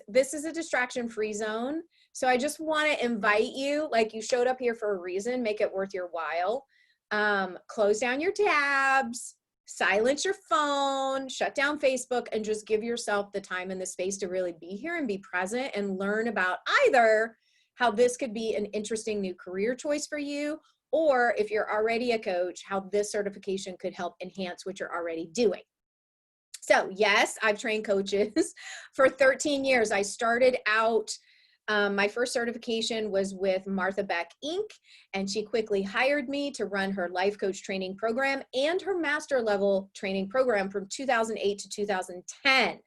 this is a distraction-free zone. So I just want to invite you, like you showed up here for a reason, make it worth your while. Close down your tabs, silence your phone, shut down Facebook, and just give yourself the time and the space to really be here and be present and learn about either how this could be an interesting new career choice for you, or if you're already a coach, how this certification could help enhance what you're already doing. So yes, I've trained coaches for 13 years. I started out, my first certification was with Martha Beck Inc., and she quickly hired me to run her life coach training program and her master level training program from 2008 to 2010.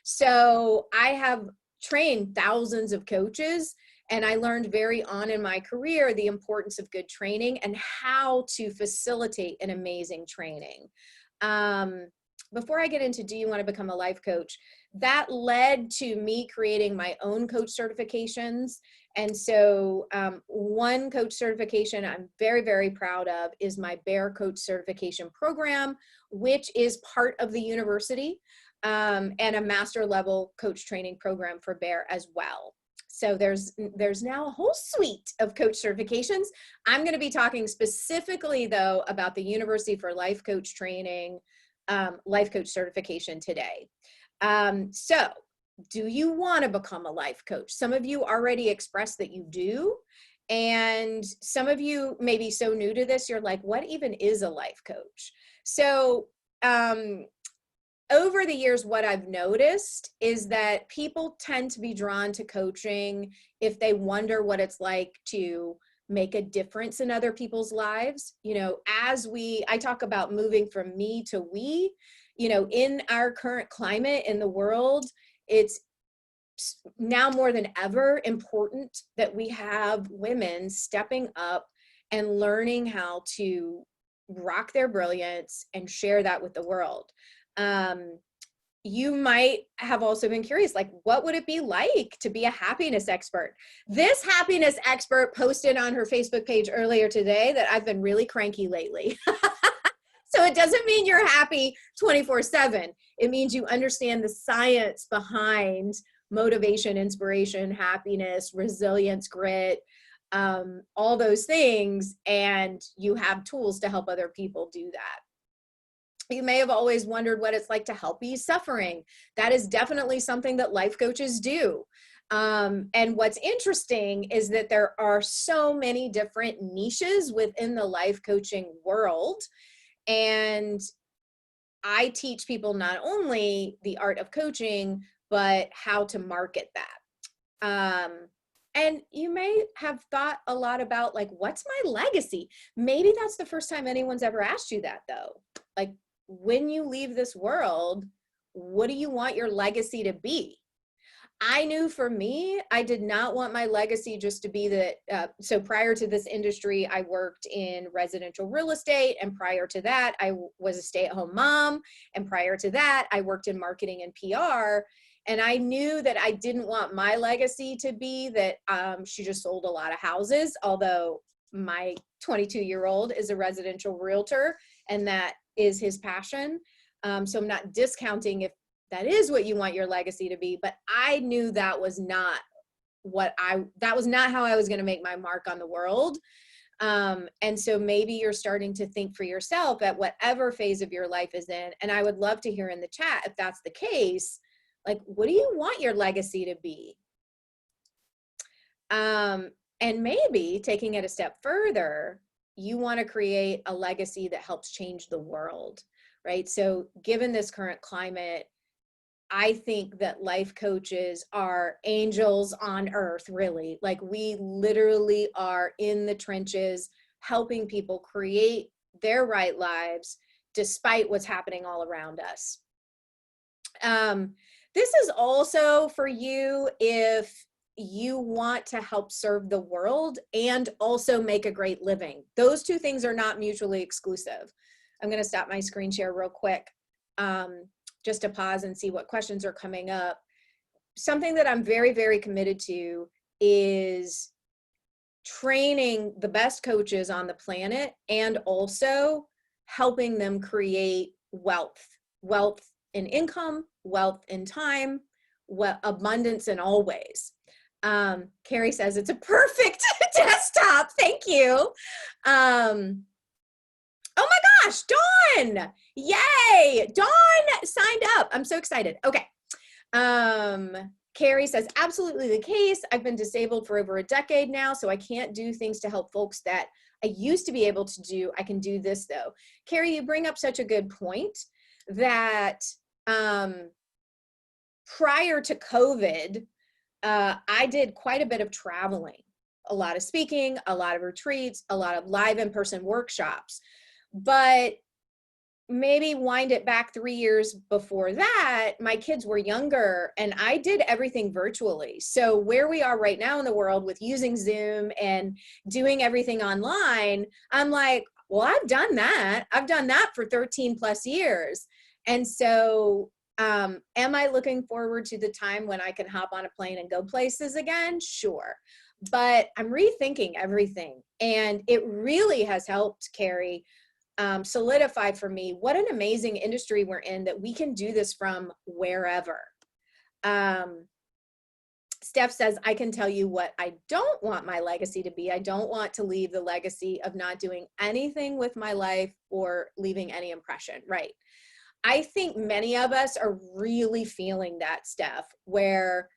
So I have trained thousands of coaches, and I learned very on in my career the importance of good training and how to facilitate an amazing training. Before I get into do you want to become a life coach, that led to me creating my own coach certifications. And so one coach certification I'm very, very proud of is my Bear Coach Certification Program, which is part of the university, and a master level coach training program for Bear as well. So there's now a whole suite of coach certifications. I'm going to be talking specifically, though, about the University for Life Coach Training life coach certification today. So do you want to become a life coach? Some of you already expressed that you do. And some of you may be so new to this, you're like, what even is a life coach? So over the years, what I've noticed is that people tend to be drawn to coaching if they wonder what it's like to make a difference in other people's lives. You know, I talk about moving from me to we, you know, in our current climate in the world, it's now more than ever important that we have women stepping up and learning how to rock their brilliance and share that with the world. You might have also been curious, like, what would it be like to be a happiness expert? This happiness expert posted on her Facebook page earlier today that I've been really cranky lately. So it doesn't mean you're happy 24/7. It means you understand the science behind motivation, inspiration, happiness, resilience, grit, all those things, and you have tools to help other people do that. You may have always wondered what it's like to help ease suffering. That is definitely something that life coaches do. And what's interesting is that there are so many different niches within the life coaching world. And I teach people not only the art of coaching, but how to market that. And you may have thought a lot about, like, what's my legacy? Maybe that's the first time anyone's ever asked you that, though. Like, when you leave this world, what do you want your legacy to be? I knew for me, I did not want my legacy just to be that. So prior to this industry, I worked in residential real estate. And prior to that, I was a stay-at-home mom. And prior to that, I worked in marketing and PR. And I knew that I didn't want my legacy to be that she just sold a lot of houses, although my 22-year-old is a residential realtor, and that is his passion. So I'm not discounting if that is what you want your legacy to be, but I knew that was not how I was going to make my mark on the world. And so maybe you're starting to think for yourself at whatever phase of your life is in. And I would love to hear in the chat, if that's the case, like, what do you want your legacy to be? And maybe taking it a step further, you want to create a legacy that helps change the world, right? So given this current climate, I think that life coaches are angels on earth, really. Like, we literally are in the trenches helping people create their right lives despite what's happening all around us. This is also for you if you want to help serve the world and also make a great living. Those two things are not mutually exclusive. I'm going to stop my screen share real quick. Just to pause and see what questions are coming up. Something that I'm very, very committed to is training the best coaches on the planet and also helping them create wealth in income, wealth in time, well, abundance in all ways. Carrie says it's a perfect desktop. Thank you. Oh my gosh, Dawn! Yay! Dawn signed up. I'm so excited. Okay. Carrie says, absolutely the case. I've been disabled for over a decade now, so I can't do things to help folks that I used to be able to do. I can do this though. Carrie, you bring up such a good point that prior to COVID, I did quite a bit of traveling, a lot of speaking, a lot of retreats, a lot of live in-person workshops. But maybe wind it back 3 years before that, my kids were younger and I did everything virtually. So where we are right now in the world with using Zoom and doing everything online, I'm like, well, I've done that. I've done that for 13 plus years. And so am I looking forward to the time when I can hop on a plane and go places again? Sure. But I'm rethinking everything. And it really has helped, Carrie, solidify for me what an amazing industry we're in, that we can do this from wherever. Steph says, I can tell you what I don't want my legacy to be. I don't want to leave the legacy of not doing anything with my life or leaving any impression. Right. I think many of us are really feeling that, Steph, where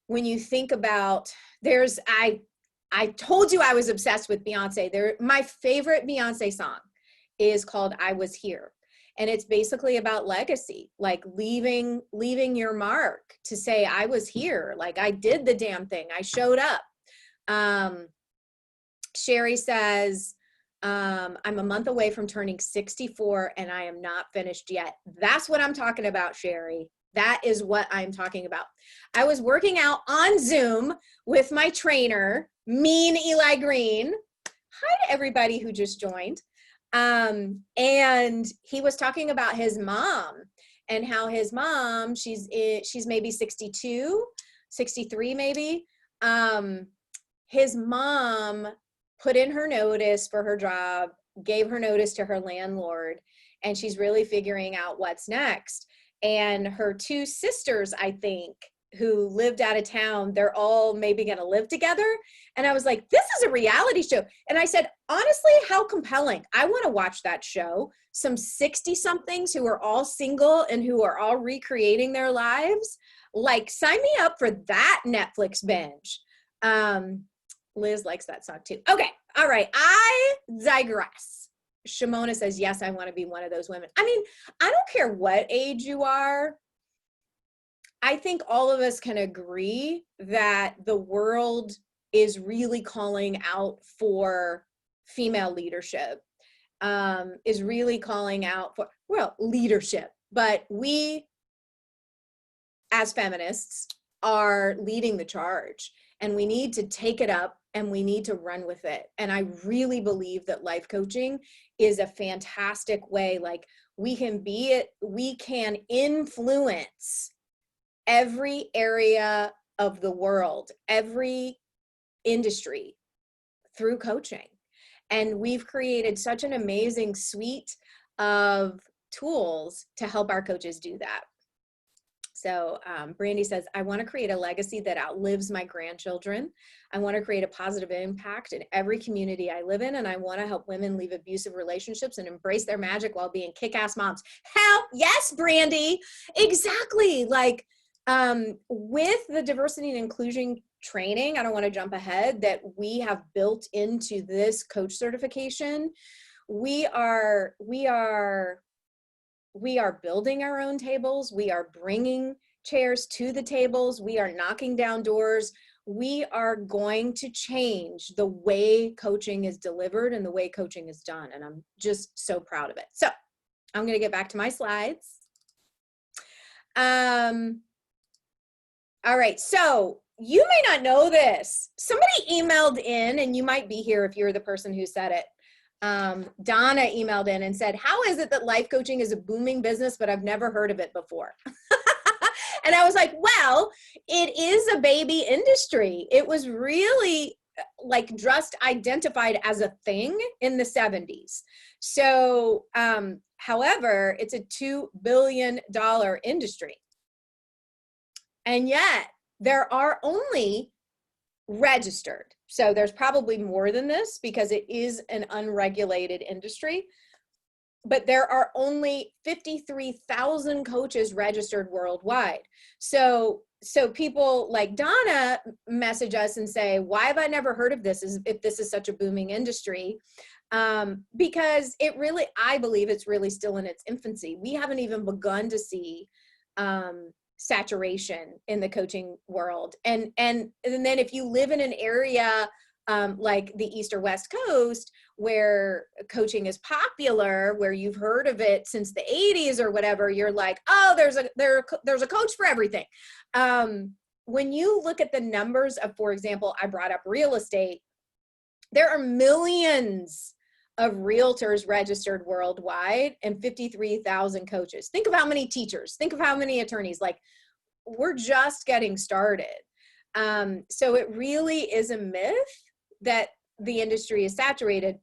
when you think about, I told you I was obsessed with Beyonce. My favorite Beyonce song is called I Was Here. And it's basically about legacy, like leaving your mark to say, I was here. Like I did the damn thing. I showed up. Sherry says, I'm a month away from turning 64 and I am not finished yet. That's what I'm talking about, Sherry. That is what I'm talking about. I was working out on Zoom with my trainer, Mean Eli Green. Hi to everybody who just joined. And he was talking about his mom and how his mom, she's maybe 62, 63 maybe. His mom put in her notice for her job, gave her notice to her landlord, and she's really figuring out what's next. And her two sisters, I think, who lived out of town, they're all maybe going to live together. And I was like, this is a reality show. And I said, honestly, how compelling. I want to watch that show. Some 60 somethings who are all single and who are all recreating their lives. Like, sign me up for that Netflix binge. Liz likes that song too. Okay. All right. I digress. Shimona says, yes, I want to be one of those women. I mean, I don't care what age you are. I think all of us can agree that the world is really calling out for female leadership, is really calling out for, well, leadership. But we, as feminists, are leading the charge, and we need to take it up and we need to run with it. And I really believe that life coaching is a fantastic way. Like, we can influence every area of the world, every industry through coaching. And we've created such an amazing suite of tools to help our coaches do that. So Brandy says, I want to create a legacy that outlives my grandchildren. I want to create a positive impact in every community I live in. And I want to help women leave abusive relationships and embrace their magic while being kick-ass moms. Hell yes, Brandy. Exactly. Like, with the diversity and inclusion training, I don't want to jump ahead, that we have built into this coach certification, we are building our own tables. We are bringing chairs to the tables. We are knocking down doors. We are going to change the way coaching is delivered and the way coaching is done. And I'm just so proud of it. So I'm going to get back to my slides. All right. So you may not know this. Somebody emailed in, and you might be here if you're the person who said it. Donna emailed in and said, how is it that life coaching is a booming business, but I've never heard of it before? And I was like, well, it is a baby industry. It was really like just identified as a thing in the 70s. So, however, it's a $2 billion industry. And yet there are only registered. So there's probably more than this because it is an unregulated industry. But there are only 53,000 coaches registered worldwide. So people like Donna message us and say, why have I never heard of this if this is such a booming industry? Because it really, I believe it's really still in its infancy. We haven't even begun to see saturation in the coaching world. And then if you live in an area like the East or West Coast, where coaching is popular, where you've heard of it since the 80s or whatever, you're like, oh, there's a coach for everything. When you look at the numbers of, for example, I brought up real estate, there are millions of realtors registered worldwide and 53,000 coaches. Think of how many teachers, think of how many attorneys, like we're just getting started. So it really is a myth that the industry is saturated.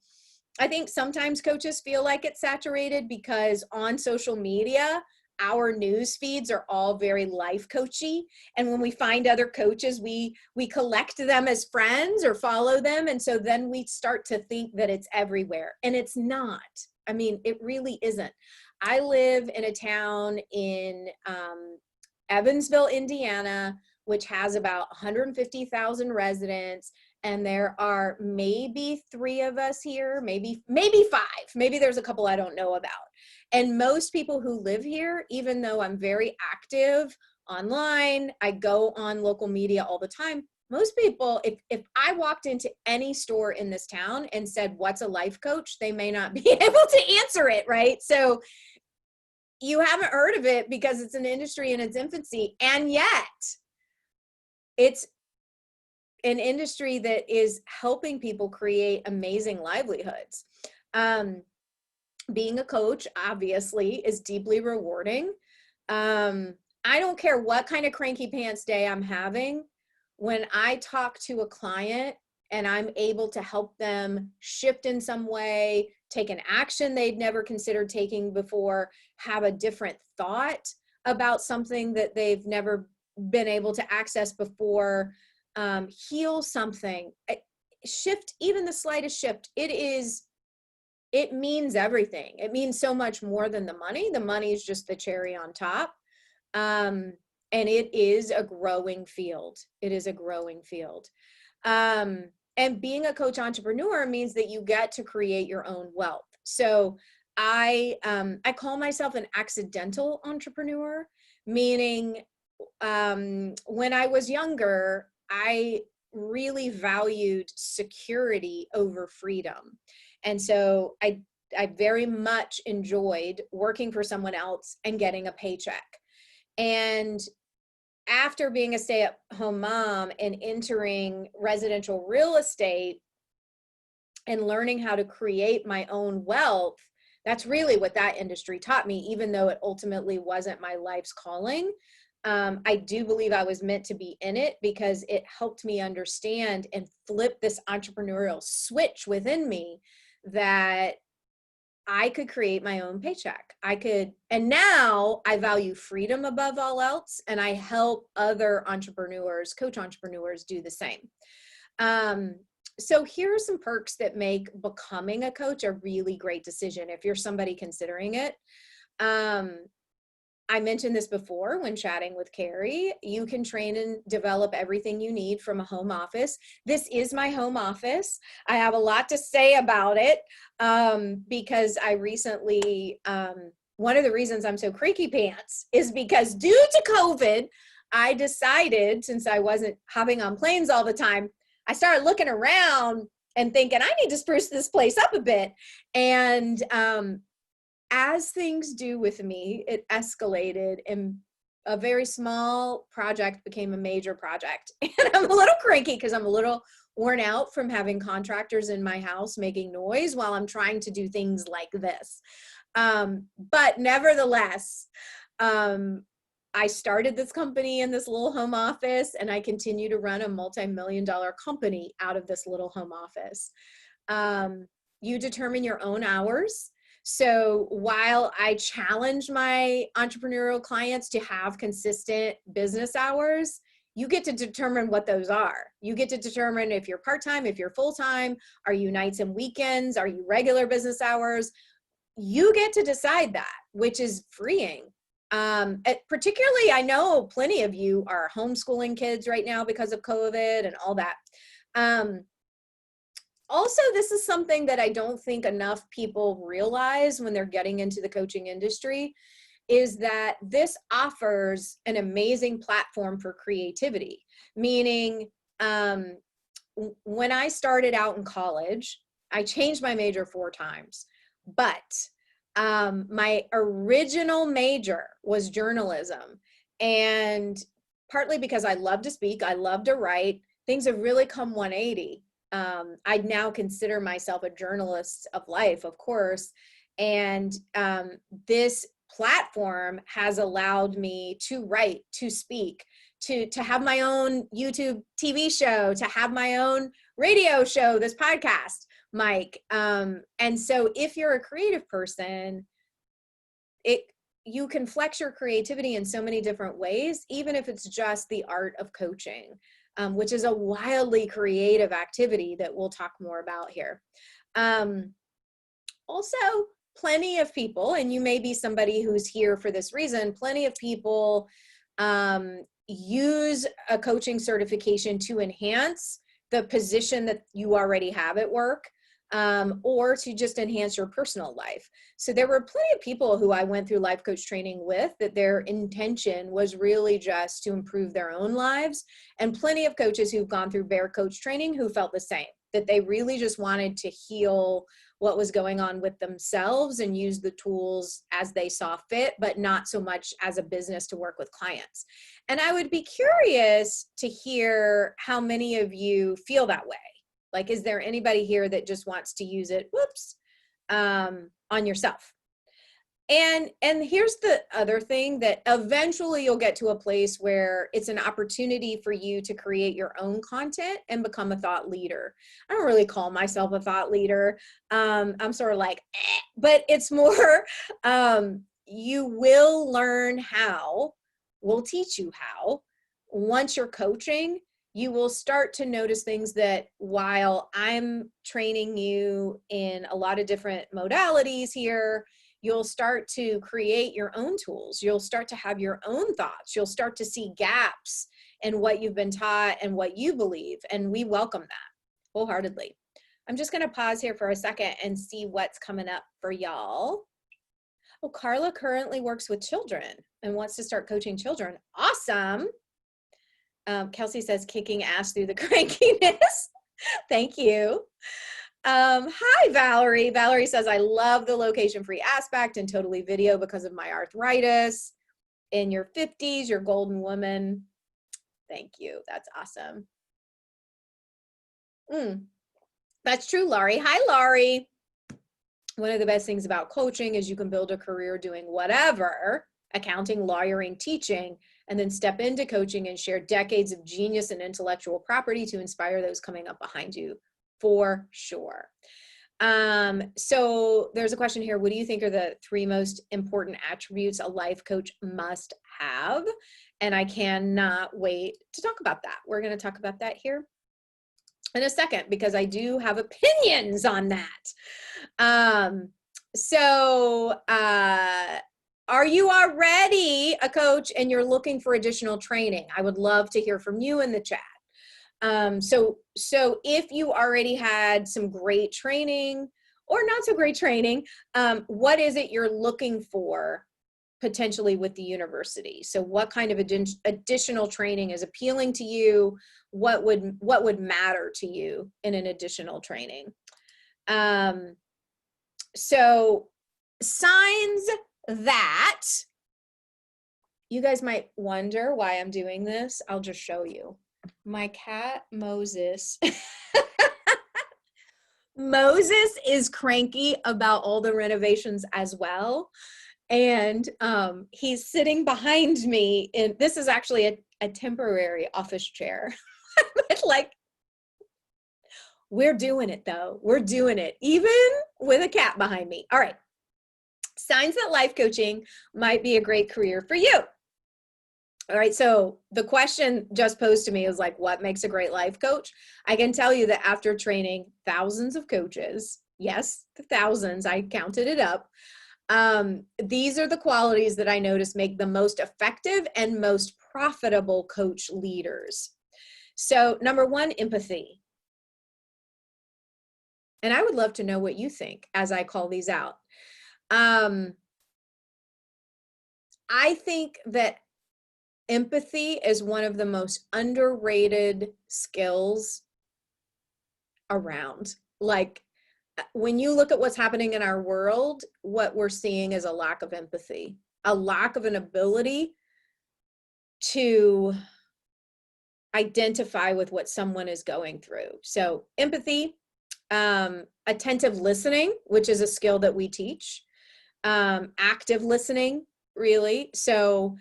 I think sometimes coaches feel like it's saturated because on social media, our news feeds are all very life coachy. And when we find other coaches, we collect them as friends or follow them. And so then we start to think that it's everywhere. And it's not. I mean, it really isn't. I live in a town in Evansville, Indiana, which has about 150,000 residents. And there are maybe 3 of us here, maybe 5. Maybe there's a couple I don't know about. And most people who live here, even though I'm very active online, I go on local media all the time. Most people, if I walked into any store in this town and said, what's a life coach? They may not be able to answer it, right? So you haven't heard of it because it's an industry in its infancy. And yet it's an industry that is helping people create amazing livelihoods. Being a coach, obviously, is deeply rewarding. I don't care what kind of cranky pants day I'm having. When I talk to a client and I'm able to help them shift in some way, take an action they'd never considered taking before, have a different thought about something that they've never been able to access before, heal something, shift, even the slightest shift, it means everything. It means so much more than the money. The money is just the cherry on top. And it is a growing field. It is a growing field. And being a coach entrepreneur means that you get to create your own wealth. So I call myself an accidental entrepreneur, meaning when I was younger, I really valued security over freedom. And so I very much enjoyed working for someone else and getting a paycheck. And after being a stay-at-home mom and entering residential real estate and learning how to create my own wealth, that's really what that industry taught me, even though it ultimately wasn't my life's calling. I do believe I was meant to be in it because it helped me understand and flip this entrepreneurial switch within me that I could create my own paycheck. And now I value freedom above all else. And I help other entrepreneurs, coach entrepreneurs, do the same. So here are some perks that make becoming a coach a really great decision if you're somebody considering it. I mentioned this before when chatting with Carrie. You can train and develop everything you need from a home office. This is my home office. I have a lot to say about it because I recently, one of the reasons I'm so cranky pants is because due to COVID, I decided, since I wasn't hopping on planes all the time, I started looking around and thinking, I need to spruce this place up a bit. And as things do with me, it escalated and a very small project became a major project. And I'm a little cranky because I'm a little worn out from having contractors in my house making noise while I'm trying to do things like this. But nevertheless, I started this company in this little home office, and I continue to run a multi-million-dollar company out of this little home office. You determine your own hours. So while I challenge my entrepreneurial clients to have consistent business hours, you get to determine what those are. You get to determine if you're part-time, if you're full-time, are you nights and weekends, are you regular business hours? You get to decide that, which is freeing. Particularly, I know plenty of you are homeschooling kids right now because of COVID and all that. Also, this is something that I don't think enough people realize when they're getting into the coaching industry, is that this offers an amazing platform for creativity. Meaning, when I started out in college, I changed my major 4 times, but my original major was journalism. And partly because I love to speak, I love to write, things have really come 180. I now consider myself a journalist of life, of course. And this platform has allowed me to write, to speak, to have my own YouTube TV show, to have my own radio show, this podcast, Mike. And so if you're a creative person, you can flex your creativity in so many different ways, even if it's just the art of coaching, which is a wildly creative activity that we'll talk more about here. Also, plenty of people, and you may be somebody who's here for this reason, plenty of people use a coaching certification to enhance the position that you already have at work, or to just enhance your personal life. So there were plenty of people who I went through life coach training with that their intention was really just to improve their own lives, and plenty of coaches who've gone through Bear Coach training who felt the same, that they really just wanted to heal what was going on with themselves and use the tools as they saw fit, but not so much as a business to work with clients. And I would be curious to hear how many of you feel that way. Like, is there anybody here that just wants to use it, on yourself? And here's the other thing, that eventually you'll get to a place where it's an opportunity for you to create your own content and become a thought leader. I don't really call myself a thought leader. I'm sort of like, but it's more, you will learn how, we'll teach you how. Once you're coaching, you will start to notice things that while I'm training you in a lot of different modalities here, you'll start to create your own tools. You'll start to have your own thoughts. You'll start to see gaps in what you've been taught and what you believe. And we welcome that wholeheartedly. I'm just going to pause here for a second and see what's coming up for y'all. Oh, Carla currently works with children and wants to start coaching children. Awesome. Kelsey says, kicking ass through the crankiness. Thank you. Hi, Valerie. Valerie says, I love the location-free aspect and totally video because of my arthritis. In your 50s, you're golden woman. Thank you. That's awesome. That's true, Laurie. Hi, Laurie. One of the best things about coaching is you can build a career doing whatever, accounting, lawyering, teaching, and then step into coaching and share decades of genius and intellectual property to inspire those coming up behind you, for sure. So there's a question here. What do you think are the 3 most important attributes a life coach must have? And I cannot wait to talk about that. We're going to talk about that here in a second, because I do have opinions on that. Are you already a coach and you're looking for additional training? I would love to hear from you in the chat. So if you already had some great training or not so great training, what is it you're looking for potentially with the university? So what kind of additional training is appealing to you? What would matter to you in an additional training? So signs that you guys might wonder why I'm doing this. I'll just show you. My cat, Moses. Moses is cranky about all the renovations as well. And he's sitting behind me. And this is actually a temporary office chair. But like, we're doing it though. We're doing it, even with a cat behind me. All right. Signs that life coaching might be a great career for you. All right, so the question just posed to me is like, what makes a great life coach? I can tell you that after training thousands of coaches, yes, the thousands, I counted it up, these are the qualities that I notice make the most effective and most profitable coach leaders. So number one, empathy. And I would love to know what you think as I call these out. I think that empathy is one of the most underrated skills around. Like, when you look at what's happening in our world, what we're seeing is a lack of empathy, a lack of an ability to identify with what someone is going through. So empathy, attentive listening, which is a skill that we teach, active listening, really. So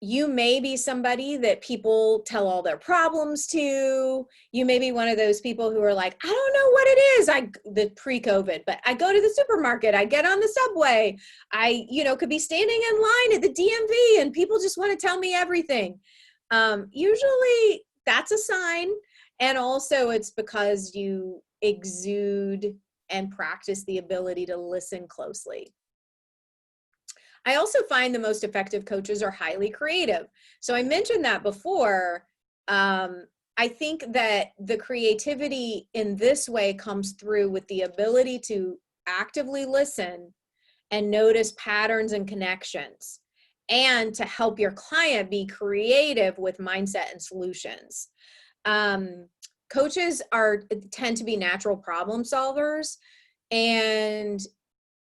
you may be somebody that people tell all their problems to. You may be one of those people who are like, I don't know what it is. The pre-COVID, but I go to the supermarket, I get on the subway, I, could be standing in line at the DMV and people just want to tell me everything. Usually that's a sign. And also it's because you exude and practice the ability to listen closely. I also find the most effective coaches are highly creative. So I mentioned that before. I think that the creativity in this way comes through with the ability to actively listen and notice patterns and connections, and to help your client be creative with mindset and solutions. Coaches tend to be natural problem solvers and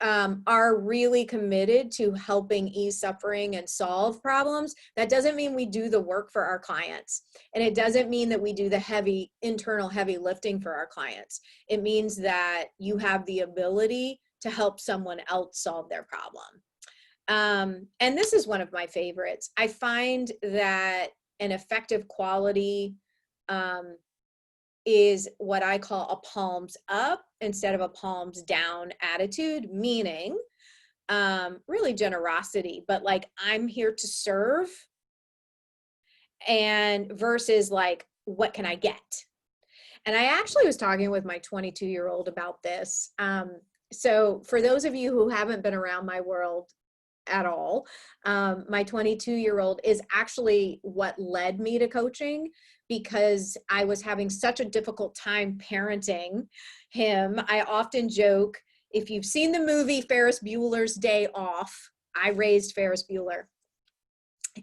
are really committed to helping ease suffering and solve problems. That doesn't mean we do the work for our clients. And it doesn't mean that we do the internal heavy lifting for our clients. It means that you have the ability to help someone else solve their problem. And this is one of my favorites. I find that an effective quality is what I call a palms up instead of a palms down attitude, meaning really generosity, but like, I'm here to serve, and versus like, what can I get? And I actually was talking with my 22-year-old about this. So for those of you who haven't been around my world at all, my 22-year-old is actually what led me to coaching, because I was having such a difficult time parenting him. I often joke, if you've seen the movie Ferris Bueller's Day Off, I raised Ferris Bueller.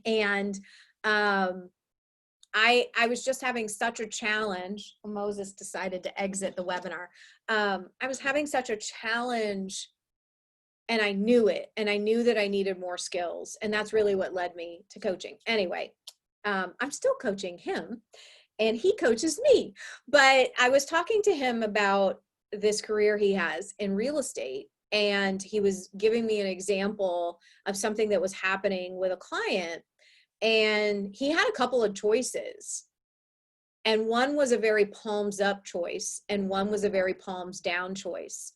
And I was just having such a challenge. Moses decided to exit the webinar. I was having such a challenge, and I knew it, and I knew that I needed more skills, and that's really what led me to coaching. Anyway, I'm still coaching him, and he coaches me, but I was talking to him about this career he has in real estate, and he was giving me an example of something that was happening with a client, and he had a couple of choices, and one was a very palms up choice, and one was a very palms down choice.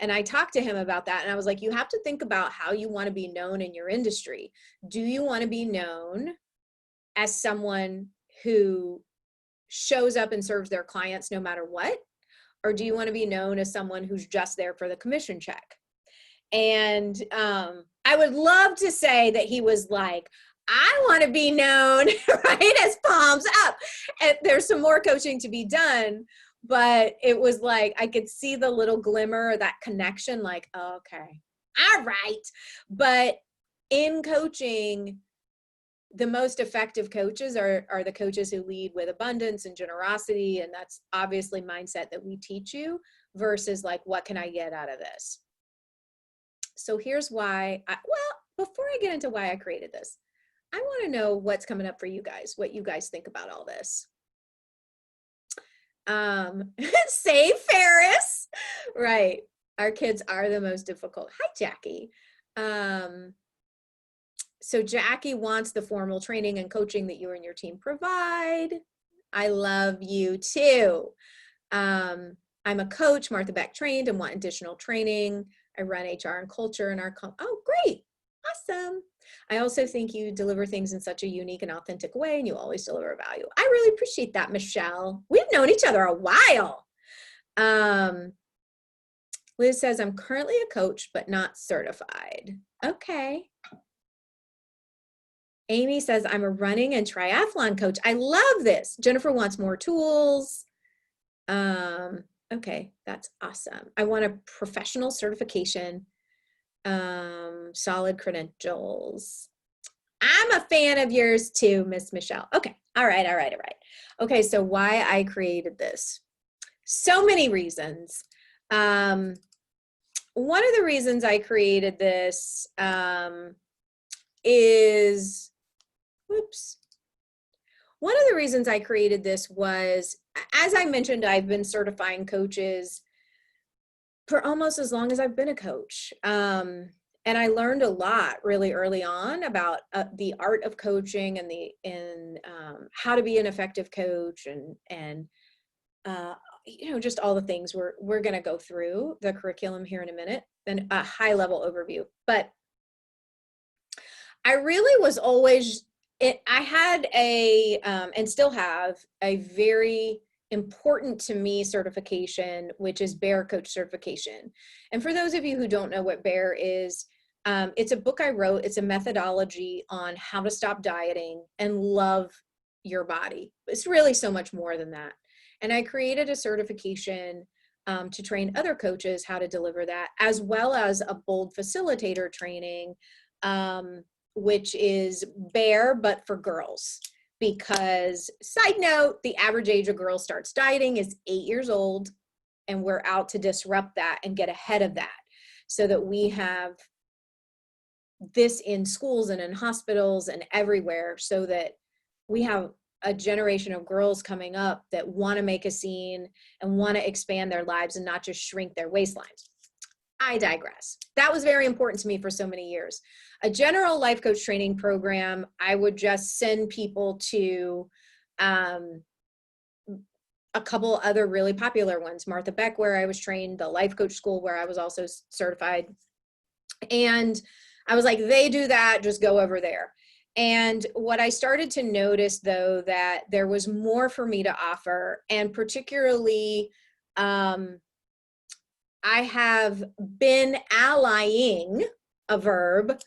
And I talked to him about that, and I was like, you have to think about how you want to be known in your industry. Do you want to be known as someone who shows up and serves their clients no matter what? Or do you want to be known as someone who's just there for the commission check? And I would love to say that he was like, I want to be known, right, as palms up. And there's some more coaching to be done. But it was like, I could see the little glimmer, that connection, like, oh, okay, all right. But in coaching, the most effective coaches are the coaches who lead with abundance and generosity. And that's obviously mindset that we teach you, versus like, what can I get out of this? So here's why, before I get into why I created this, I want to know what's coming up for you guys, what you guys think about all this. Save Ferris, right? Our kids are the most difficult. Hi, Jackie. So Jackie wants the formal training and coaching that you and your team provide. I love you too. I'm a coach, Martha Beck trained, and want additional training. I run HR and culture in our oh, great. Awesome. I also think you deliver things in such a unique and authentic way, and you always deliver value. I really appreciate that, Michelle. We've known each other a while. Liz says, I'm currently a coach, but not certified. Okay. Amy says, I'm a running and triathlon coach. I love this. Jennifer wants more tools. Okay, that's awesome. I want a professional certification, solid credentials. I'm a fan of yours too, Miss Michelle. Okay, all right. Okay, so why I created this. So many reasons. One of the reasons I created this is, whoops. One of the reasons I created this was, as I mentioned, I've been certifying coaches for almost as long as I've been a coach. And I learned a lot really early on about the art of coaching and how to be an effective coach and you know, just all the things we're going to go through the curriculum here in a minute, and a high level overview. But I really was always, I had a, and still have a very important to me certification, which is Bear Coach certification. And for those of you who don't know what Bear is, it's a book I wrote. It's a methodology on how to stop dieting and love your body. It's really so much more than that. And I created a certification to train other coaches how to deliver that, as well as a bold facilitator training, which is Bear, but for girls. Because, side note, the average age a girl starts dieting is 8 years old, and we're out to disrupt that and get ahead of that so that we have this in schools and in hospitals and everywhere, so that we have a generation of girls coming up that want to make a scene and want to expand their lives and not just shrink their waistlines. I digress. That was very important to me for so many years. A general life coach training program, I would just send people to a couple other really popular ones. Martha Beck, where I was trained, the life coach school where I was also certified. And I was like, they do that, just go over there. And what I started to notice, though, that there was more for me to offer, and particularly, I have been allying, a verb,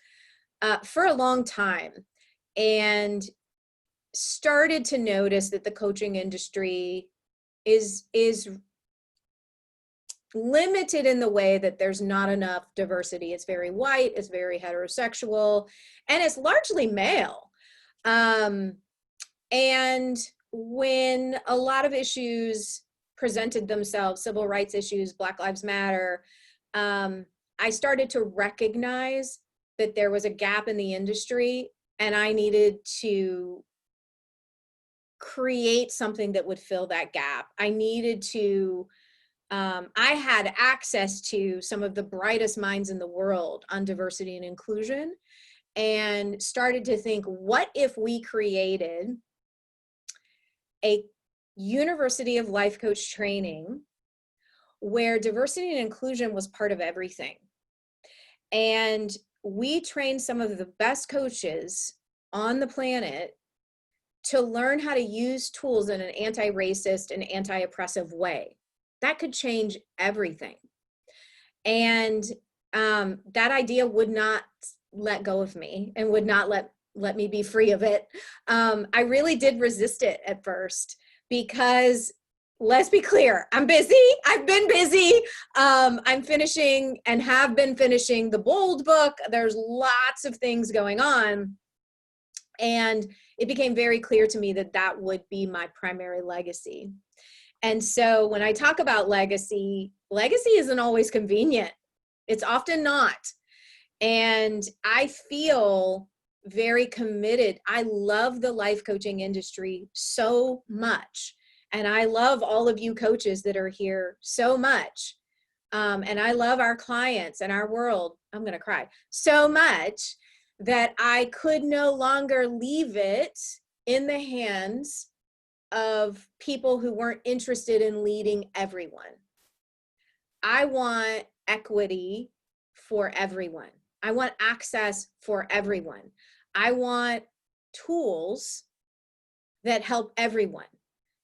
for a long time, and started to notice that the coaching industry is limited in the way that there's not enough diversity. It's very white, it's very heterosexual, and it's largely male. And when a lot of issues presented themselves, civil rights issues, Black Lives Matter, I started to recognize that there was a gap in the industry, and I needed to create something that would fill that gap. I needed to, I had access to some of the brightest minds in the world on diversity and inclusion, and started to think, what if we created a University of Life Coach training where diversity and inclusion was part of everything? And we trained some of the best coaches on the planet to learn how to use tools in an anti-racist and anti-oppressive way. That could change everything. And that idea would not let go of me and would not let me be free of it. I really did resist it at first because, let's be clear, I'm busy. I've been busy. I'm finishing and have been finishing the Bold book. There's lots of things going on. And it became very clear to me that that would be my primary legacy. And so when I talk about legacy, legacy isn't always convenient. It's often not. And I feel very committed. I love the life coaching industry so much. And I love all of you coaches that are here so much. And I love our clients and our world, I'm going to cry, so much that I could no longer leave it in the hands of people who weren't interested in leading everyone. I want equity for everyone. I want access for everyone. I want tools that help everyone,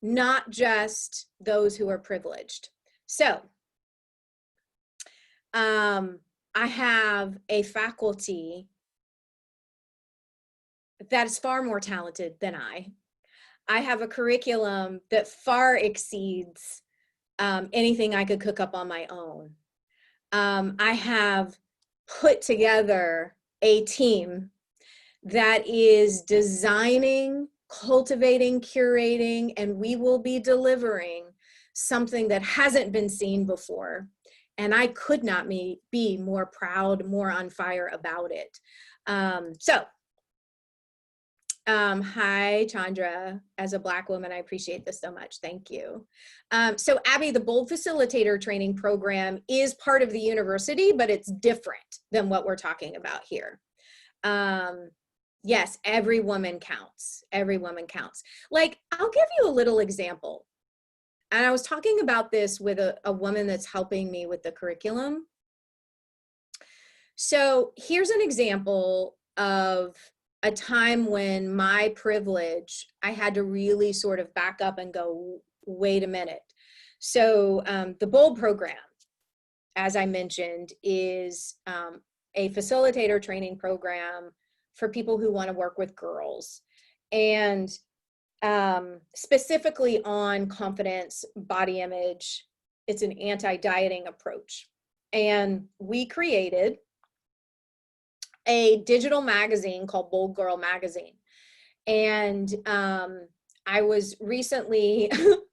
not just those who are privileged. So I have a faculty that is far more talented than I. I have a curriculum that far exceeds anything I could cook up on my own. I have put together a team that is designing, cultivating, curating, and we will be delivering something that hasn't been seen before. And I could not be more proud, more on fire about it. Hi, Chandra. As a Black woman, I appreciate this so much. Thank you. So Abby, the Bold Facilitator Training Program is part of the university, but it's different than what we're talking about here. Yes, every woman counts. Every woman counts. Like, I'll give you a little example. And I was talking about this with a woman that's helping me with the curriculum. So here's an example of a time when my privilege, I had to really sort of back up and go, wait a minute. So the BOLD program, as I mentioned, is a facilitator training program for people who want to work with girls, and specifically on confidence, body image. It's an anti-dieting approach. And we created a digital magazine called Bold Girl Magazine. And I was recently,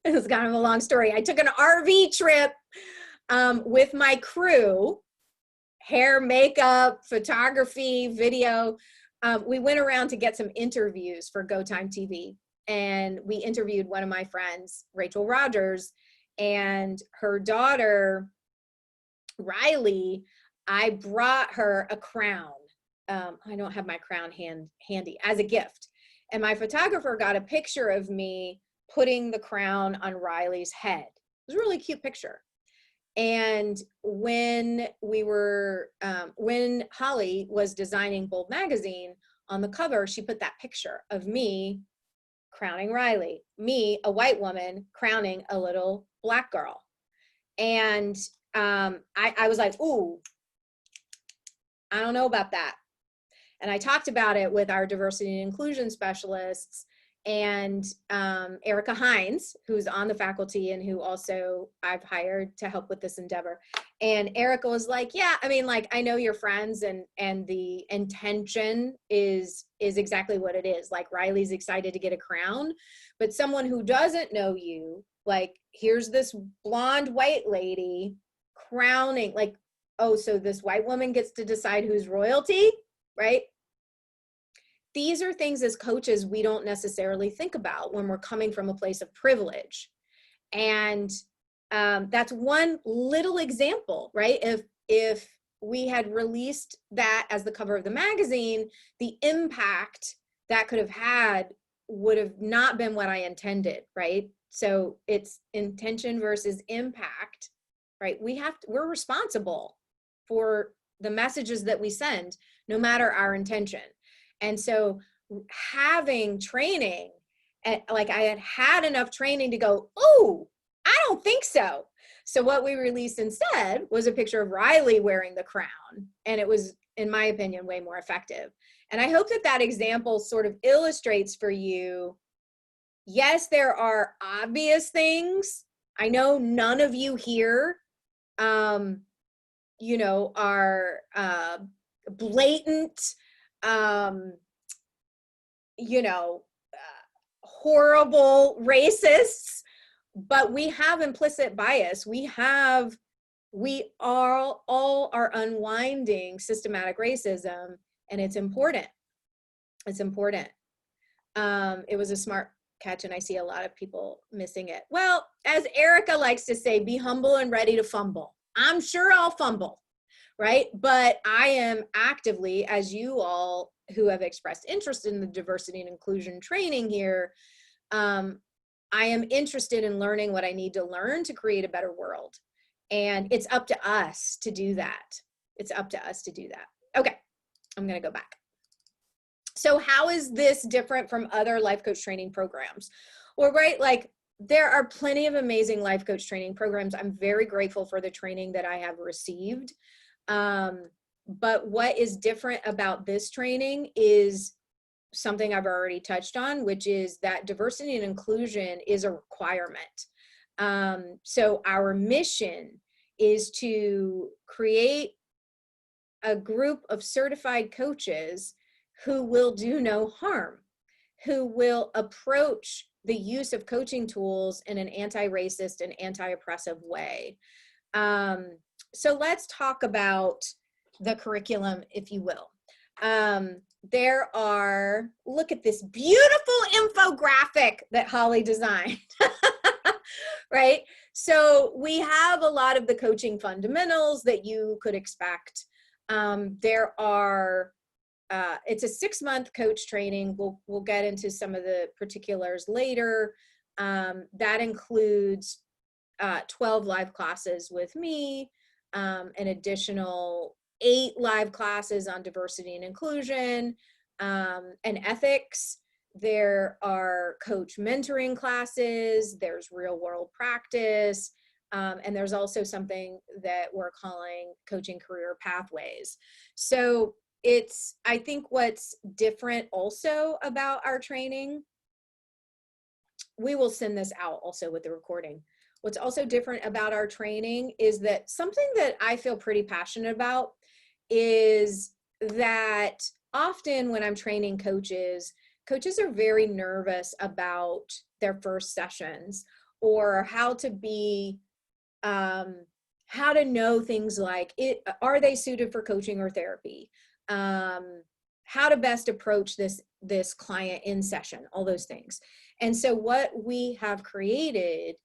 it's kind of a long story, I took an RV trip with my crew, hair, makeup, photography, video. We went around to get some interviews for Go Time TV. And we interviewed one of my friends, Rachel Rogers, and her daughter, Riley. I brought her a crown. I don't have my crown handy, as a gift. And my photographer got a picture of me putting the crown on Riley's head. It was a really cute picture. And when when Holly was designing Bold Magazine, on the cover, she put that picture of me crowning Riley, me, a white woman, crowning a little Black girl. And I was like, ooh, I don't know about that. And I talked about it with our diversity and inclusion specialists, and Erica Hines, who's on the faculty and who also I've hired to help with this endeavor. And Erica was like, yeah, I mean, like, I know your friends, and the intention is exactly what it is. Like, Riley's excited to get a crown, but someone who doesn't know you, like, here's this blonde white lady crowning, like, oh, so this white woman gets to decide who's royalty, right? These are things as coaches we don't necessarily think about when we're coming from a place of privilege. And that's one little example, right? If we had released that as the cover of the magazine, the impact that could have had would have not been what I intended, right? So it's intention versus impact, right? We're responsible for the messages that we send, no matter our intention. And so having training, like, I had enough training to go, oh, I don't think so. So what we released instead was a picture of Riley wearing the crown. And it was, in my opinion, way more effective. And I hope that that example sort of illustrates for you, yes, there are obvious things. I know none of you here, you know, are blatant, you know, horrible racists, but we have implicit bias. We all are unwinding systematic racism, and it's important. It's important. It was a smart catch, and I see a lot of people missing it. Well, as Erica likes to say, be humble and ready to fumble. I'm sure I'll fumble, right? But I am actively, as you all who have expressed interest in the diversity and inclusion training here, I am interested in learning what I need to learn to create a better world. And it's up to us to do that. It's up to us to do that. Okay, I'm going to go back. So how is this different from other life coach training programs? Well, right, like there are plenty of amazing life coach training programs. I'm very grateful for the training that I have received. But what is different about this training is something I've already touched on, which is that diversity and inclusion is a requirement. So our mission is to create a group of certified coaches who will do no harm, who will approach the use of coaching tools in an anti-racist and anti-oppressive way. So let's talk about the curriculum, if you will. There are, look at this beautiful infographic that Holly designed, right? So we have a lot of the coaching fundamentals that you could expect. There are, it's a 6-month coach training. We'll get into some of the particulars later. That includes 12 live classes with me, an additional 8 live classes on diversity and inclusion, and ethics. There are coach mentoring classes, there's real world practice, and there's also something that we're calling coaching career pathways. So it's, I think what's different also about our training, we will send this out also with the recording. What's also different about our training is that something that I feel pretty passionate about is that often when I'm training coaches, coaches are very nervous about their first sessions, or how to be, how to know things like, are they suited for coaching or therapy? How to best approach this client in session, all those things. And so what we have created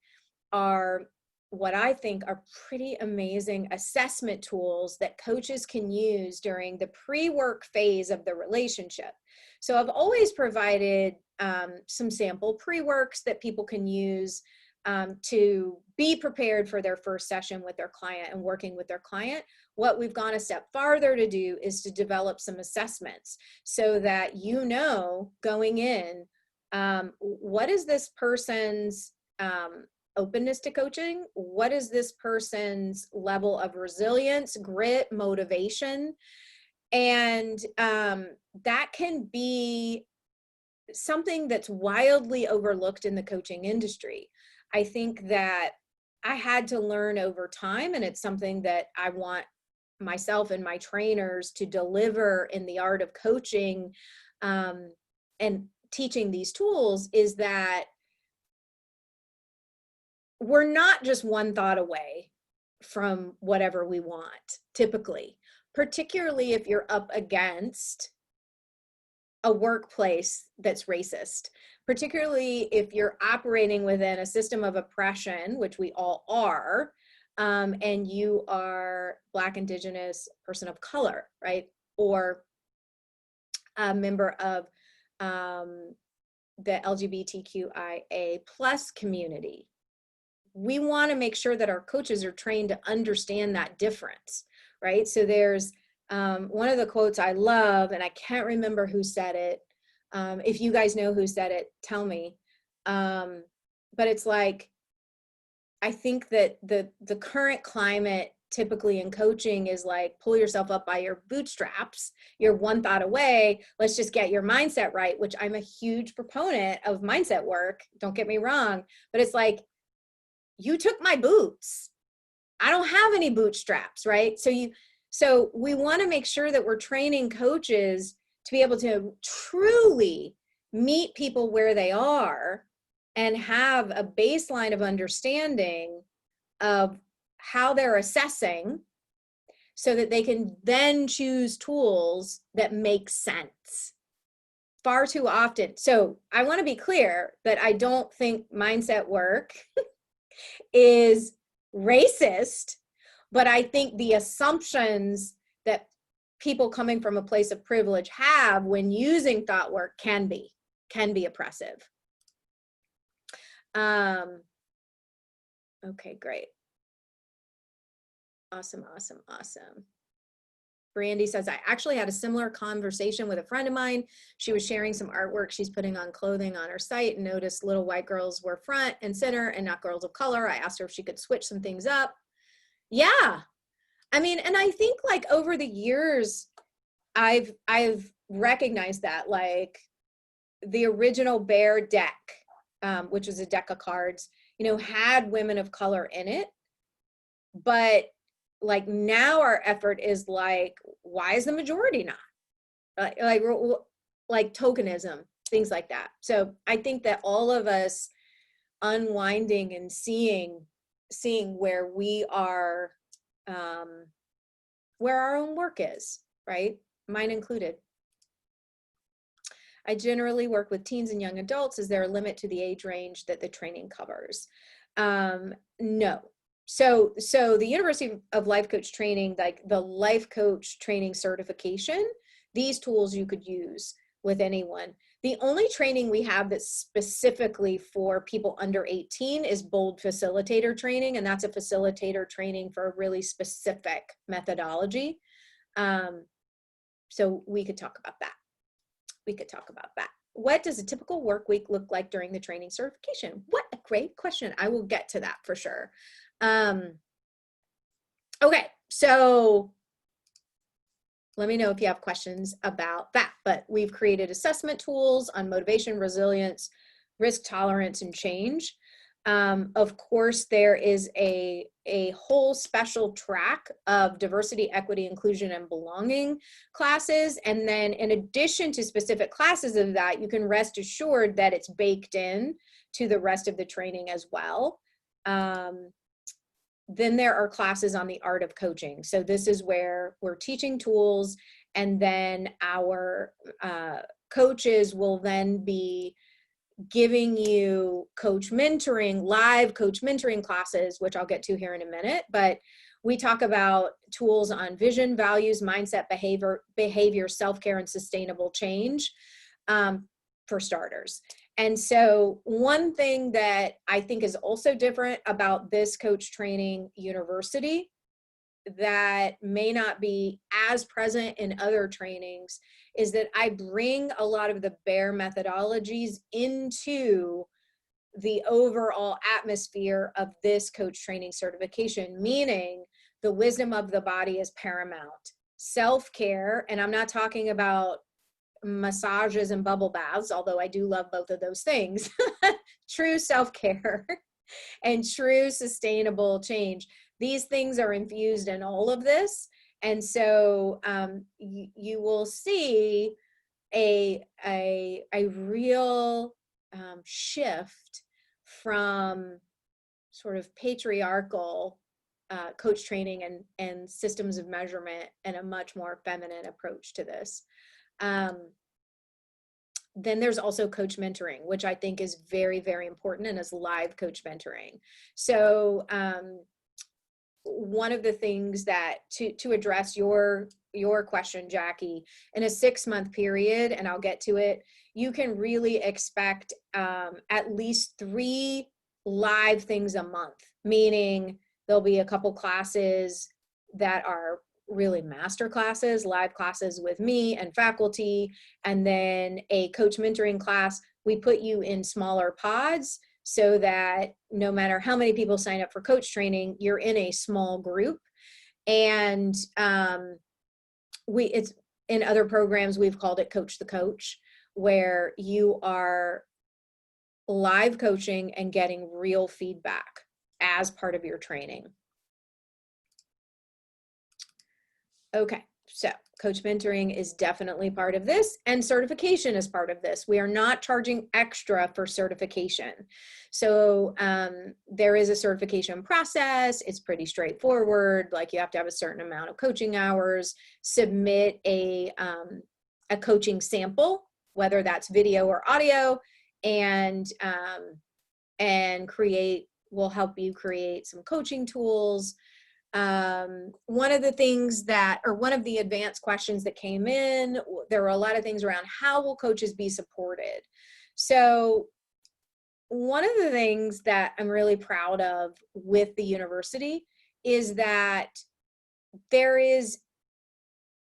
are what I think are pretty amazing assessment tools that coaches can use during the pre-work phase of the relationship. So I've always provided some sample pre-works that people can use to be prepared for their first session with their client and working with their client. What we've gone a step farther to do is to develop some assessments so that you know going in, what is this person's openness to coaching? What is this person's level of resilience, grit, motivation? And that can be something that's wildly overlooked in the coaching industry. I think that I had to learn over time, and it's something that I want myself and my trainers to deliver in the art of coaching and teaching these tools, is that we're not just one thought away from whatever we want, typically, particularly if you're up against a workplace that's racist, particularly if you're operating within a system of oppression, which we all are, and you are Black, Indigenous, person of color, right? Or a member of the LGBTQIA plus community. We want to make sure that our coaches are trained to understand that difference, right? So there's one of the quotes I love, and I can't remember who said it. If you guys know who said it, tell me. But it's like, I think that the current climate typically in coaching is like, pull yourself up by your bootstraps. You're one thought away. Let's just get your mindset right, which I'm a huge proponent of mindset work. Don't get me wrong. But it's like, you took my boots. I don't have any bootstraps, right? So we want to make sure that we're training coaches to be able to truly meet people where they are and have a baseline of understanding of how they're assessing, so that they can then choose tools that make sense. Far too often. So I want to be clear that I don't think mindset work is racist, but I think the assumptions that people coming from a place of privilege have when using thought work can be oppressive. Okay, great. Awesome. Brandy says, I actually had a similar conversation with a friend of mine. She was sharing some artwork she's putting on clothing on her site and noticed little white girls were front and center and not girls of color. I asked her if she could switch some things up. Yeah. I mean, and I think like over the years, I've recognized that, like the original Bear deck, which was a deck of cards, you know, had women of color in it. But like now our effort is like, why is the majority not? Like tokenism, things like that. So I think that all of us unwinding and seeing where we are, where our own work is, right? Mine included. I generally work with teens and young adults. Is there a limit to the age range that the training covers? No. So the University of Life Coach training, like the life coach training certification, these tools you could use with anyone. The only training we have that's specifically for people under 18 is Bold Facilitator training, and that's a facilitator training for a really specific methodology. So we could talk about that. What does a typical work week look like during the training certification? What a great question. I will get to that for sure. Okay, so let me know if you have questions about that. But we've created assessment tools on motivation, resilience, risk tolerance, and change. Of course, there is a whole special track of diversity, equity, inclusion, and belonging classes. And then in addition to specific classes of that, you can rest assured that it's baked in to the rest of the training as well. Then there are classes on the art of coaching. So this is where we're teaching tools, and then our coaches will then be giving you coach mentoring, live coach mentoring classes, which I'll get to here in a minute. But we talk about tools on vision, values, mindset, behavior, self-care, and sustainable change, for starters. And so one thing that I think is also different about this coach training university that may not be as present in other trainings is that I bring a lot of the Bear methodologies into the overall atmosphere of this coach training certification, meaning the wisdom of the body is paramount. Self-care, and I'm not talking about massages and bubble baths, although I do love both of those things, true self-care and true sustainable change. These things are infused in all of this. And so you will see a real shift from sort of patriarchal coach training and systems of measurement and a much more feminine approach to this. Then there's also coach mentoring, which I think is very, very important, and is live coach mentoring. So one of the things that to address your question, Jackie, in a 6-month period, and I'll get to it, you can really expect at least 3 live things a month, meaning there'll be a couple classes that are really master classes, live classes with me and faculty, and then a coach mentoring class. We put you in smaller pods so that no matter how many people sign up for coach training, you're in a small group. And it's in other programs, we've called it Coach the Coach, where you are live coaching and getting real feedback as part of your training. Okay, so coach mentoring is definitely part of this, and certification is part of this. We are not charging extra for certification. So there is a certification process. It's pretty straightforward. Like, you have to have a certain amount of coaching hours, submit a coaching sample, whether that's video or audio, and we'll help you create some coaching tools. One of the advanced questions that came in, there were a lot of things around how will coaches be supported. So one of the things that I'm really proud of with the university is that there is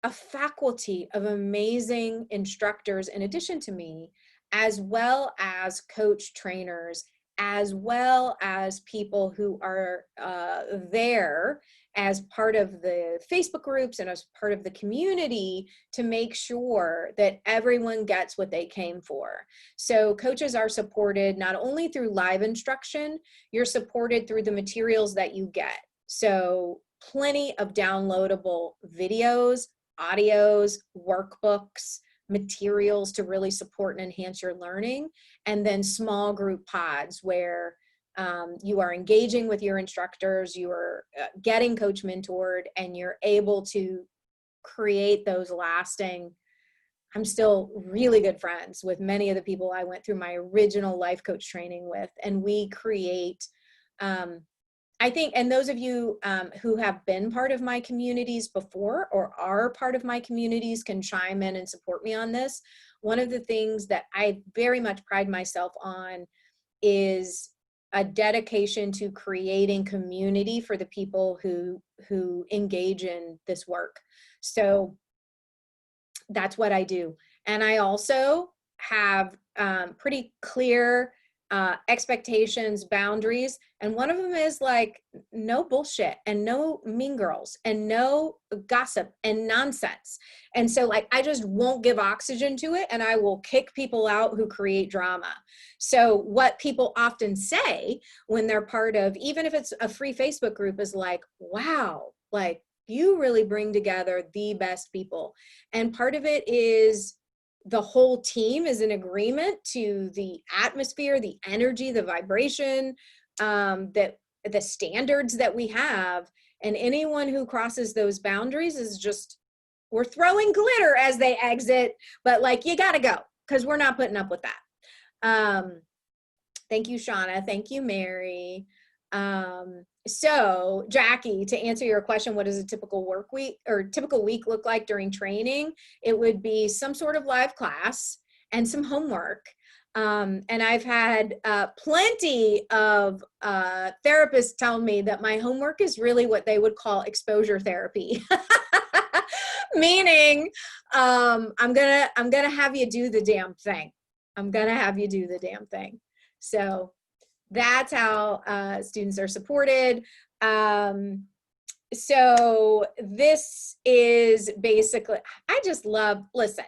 a faculty of amazing instructors in addition to me, as well as coach trainers, as well as people who are there as part of the Facebook groups and as part of the community to make sure that everyone gets what they came for. So coaches are supported not only through live instruction, you're supported through the materials that you get. So plenty of downloadable videos, audios, workbooks, materials to really support and enhance your learning, and then small group pods where you are engaging with your instructors, you are getting coach mentored, and you're able to create those lasting. I'm still really good friends with many of the people I went through my original life coach training with, and we create, I think, and those of you who have been part of my communities before or are part of my communities can chime in and support me on this. One of the things that I very much pride myself on is a dedication to creating community for the people who engage in this work. So that's what I do. And I also have pretty clear expectations, boundaries. And one of them is like, no bullshit and no mean girls and no gossip and nonsense. And so like, I just won't give oxygen to it, and I will kick people out who create drama. So what people often say when they're part of, even if it's a free Facebook group, is like, wow, like you really bring together the best people. And part of it is the whole team is in agreement to the atmosphere, the energy, the vibration, that the standards that we have. And anyone who crosses those boundaries is just, we're throwing glitter as they exit, but like, you gotta go, because we're not putting up with that. Thank you, Shauna. Thank you, Mary. So Jackie, to answer your question, what does a typical work week or typical week look like during training? It would be some sort of live class and some homework. And I've had plenty of therapists tell me that my homework is really what they would call exposure therapy. Meaning, I'm gonna have you do the damn thing. I'm gonna have you do the damn thing. So that's how students are supported. So this is basically, I just love, listen,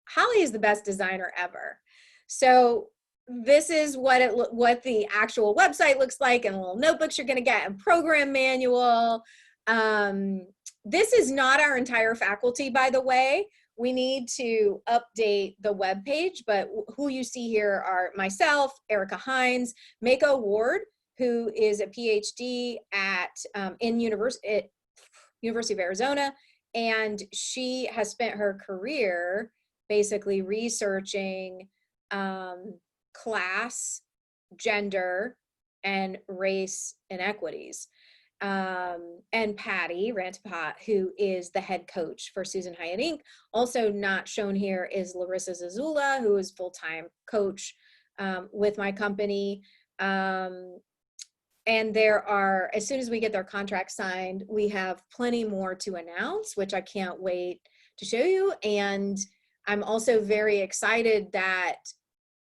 Holly is the best designer ever. So this is what the actual website looks like, and little notebooks you're gonna get, and program manual. This is not our entire faculty, by the way. We need to update the webpage, but who you see here are myself, Erica Hines, Mako Ward, who is a PhD at University of Arizona, and she has spent her career basically researching class, gender, and race inequities. And Patty Rantapat, who is the head coach for Susan Hyatt Inc. Also not shown here is Larissa Zazula, who is full-time coach with my company. And there are, as soon as we get their contract signed, we have plenty more to announce, which I can't wait to show you. And I'm also very excited that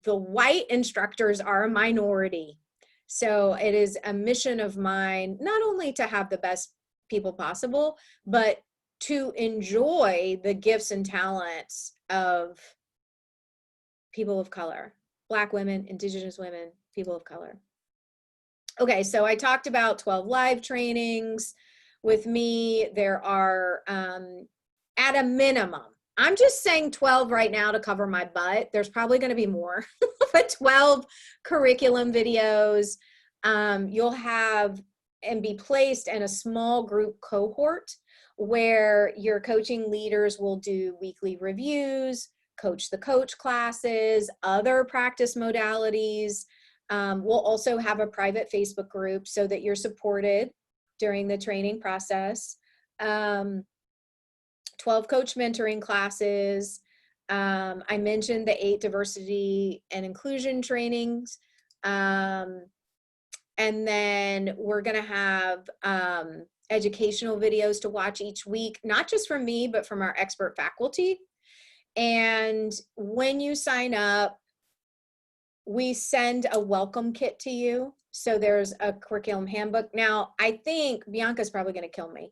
the white instructors are a minority. So it is a mission of mine, not only to have the best people possible, but to enjoy the gifts and talents of people of color, Black women, Indigenous women, people of color. Okay, so I talked about 12 live trainings with me. There are, at a minimum, I'm just saying 12 right now to cover my butt. There's probably going to be more, but 12 curriculum videos. You'll have and be placed in a small group cohort where your coaching leaders will do weekly reviews, coach the coach classes, other practice modalities. We'll also have a private Facebook group so that you're supported during the training process. 12 coach mentoring classes. I mentioned the 8 diversity and inclusion trainings. And then we're going to have educational videos to watch each week, not just from me, but from our expert faculty. And when you sign up, we send a welcome kit to you. So there's a curriculum handbook. Now, I think Bianca's probably going to kill me.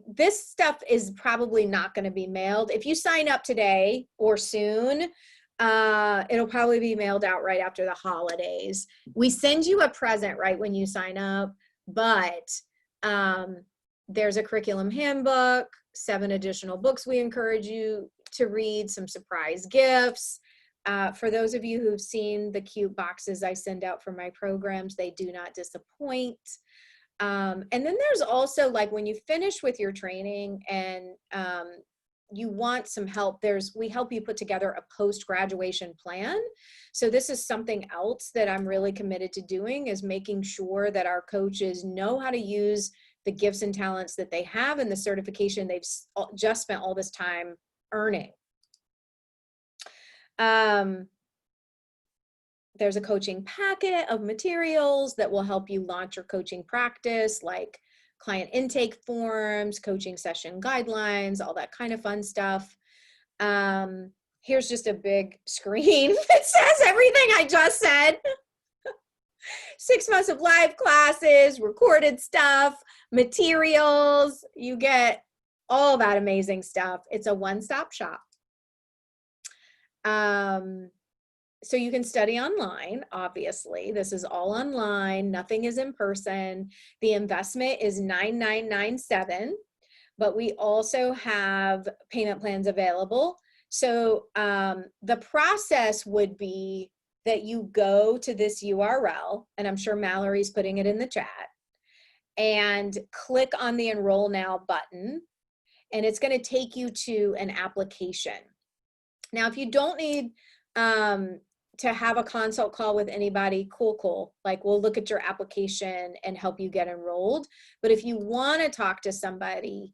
This stuff is probably not going to be mailed. If you sign up today or soon, it'll probably be mailed out right after the holidays. We send you a present right when you sign up, but there's a curriculum handbook, 7 additional books we encourage you to read, some surprise gifts. For those of you who've seen the cute boxes I send out for my programs, they do not disappoint. And then there's also, like, when you finish with your training and you want some help, we help you put together a post-graduation plan. So this is something else that I'm really committed to doing, is making sure that our coaches know how to use the gifts and talents that they have and the certification they've just spent all this time earning. There's a coaching packet of materials that will help you launch your coaching practice, like client intake forms, coaching session guidelines, all that kind of fun stuff. Here's just a big screen that says everything I just said. 6 months of live classes, recorded stuff, materials. You get all that amazing stuff. It's a one-stop shop. So you can study online, obviously. This is all online. Nothing is in person. The investment is $9,997, but we also have payment plans available. So the process would be that you go to this URL, and I'm sure Mallory's putting it in the chat, and click on the Enroll Now button, and it's going to take you to an application. Now, if you don't need to have a consult call with anybody, cool. Like, we'll look at your application and help you get enrolled. But if you want to talk to somebody,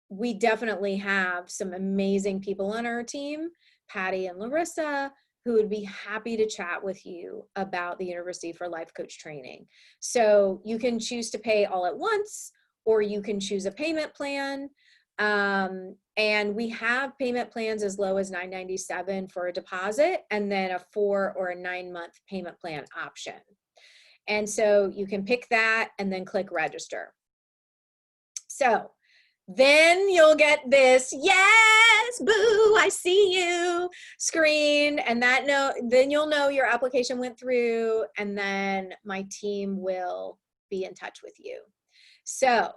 we definitely have some amazing people on our team, Patty and Larissa, who would be happy to chat with you about the University for Life Coach training. So you can choose to pay all at once, or you can choose a payment plan. And we have payment plans as low as $997 for a deposit, and then a 4 or a 9-month payment plan option. And so you can pick that and then click register. So then you'll get this, yes, boo, I see you screen, and then you'll know your application went through, and then my team will be in touch with you. So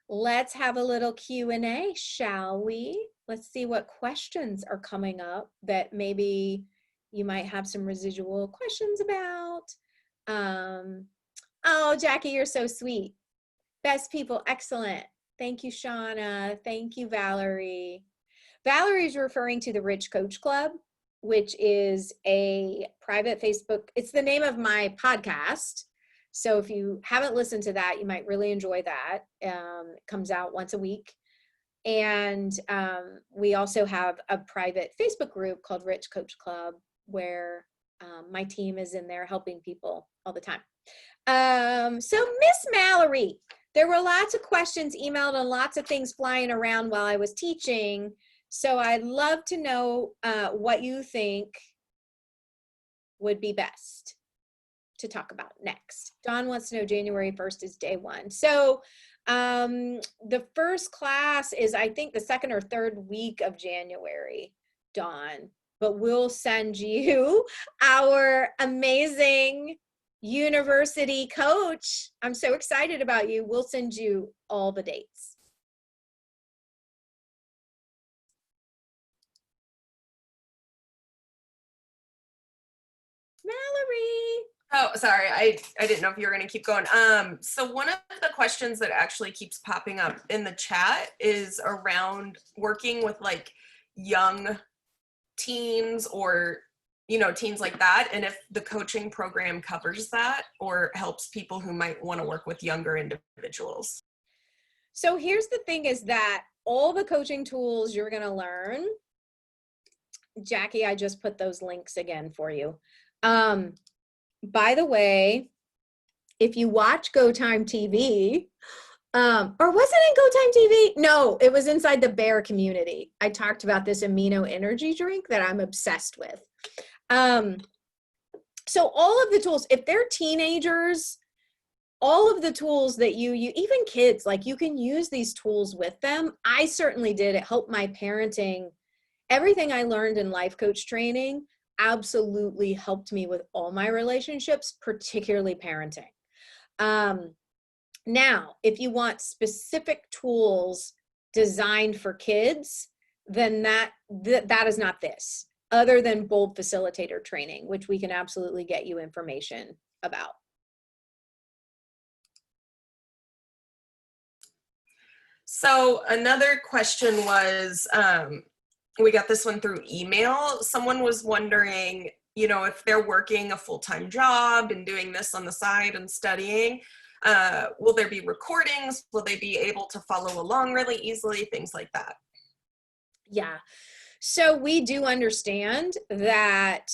let's have a little Q&A, shall we? Let's see what questions are coming up that maybe you might have some residual questions about. Oh, Jackie, you're so sweet. Best people, excellent. Thank you, Shauna. Thank you, Valerie. Valerie's referring to the Rich Coach Club, which is a private Facebook. It's the name of my podcast. So if you haven't listened to that, you might really enjoy that. It comes out once a week. And we also have a private Facebook group called Rich Coach Club, where my team is in there helping people all the time. So Miss Mallory, there were lots of questions emailed and lots of things flying around while I was teaching. So I'd love to know what you think would be best to talk about next. Dawn wants to know January 1st is day 1. So the first class is, I think, the 2nd or 3rd week of January, Dawn, but we'll send you our amazing university coach. I'm so excited about you. We'll send you all the dates. Mallory. Oh, sorry. I didn't know if you were going to keep going. So one of the questions that actually keeps popping up in the chat is around working with like young teens or, you know, teens like that. And if the coaching program covers that or helps people who might want to work with younger individuals. So here's the thing, is that all the coaching tools you're going to learn, Jackie, I just put those links again for you. by the way, if you watch Go Time TV, or was it in Go Time TV? No, it was inside the Bear community. I talked about this amino energy drink that I'm obsessed with. So all of the tools, if they're teenagers, all of the tools that you even kids, like you can use these tools with them. I certainly did. It helped my parenting. Everything I learned in life coach training absolutely helped me with all my relationships, particularly parenting. Now, if you want specific tools designed for kids, then that is not this, other than bold facilitator training, which we can absolutely get you information about. So another question was, we got this one through email. Someone was wondering, you know, if they're working a full-time job and doing this on the side and studying, will there be recordings? Will they be able to follow along really easily? Things like that. Yeah. So we do understand that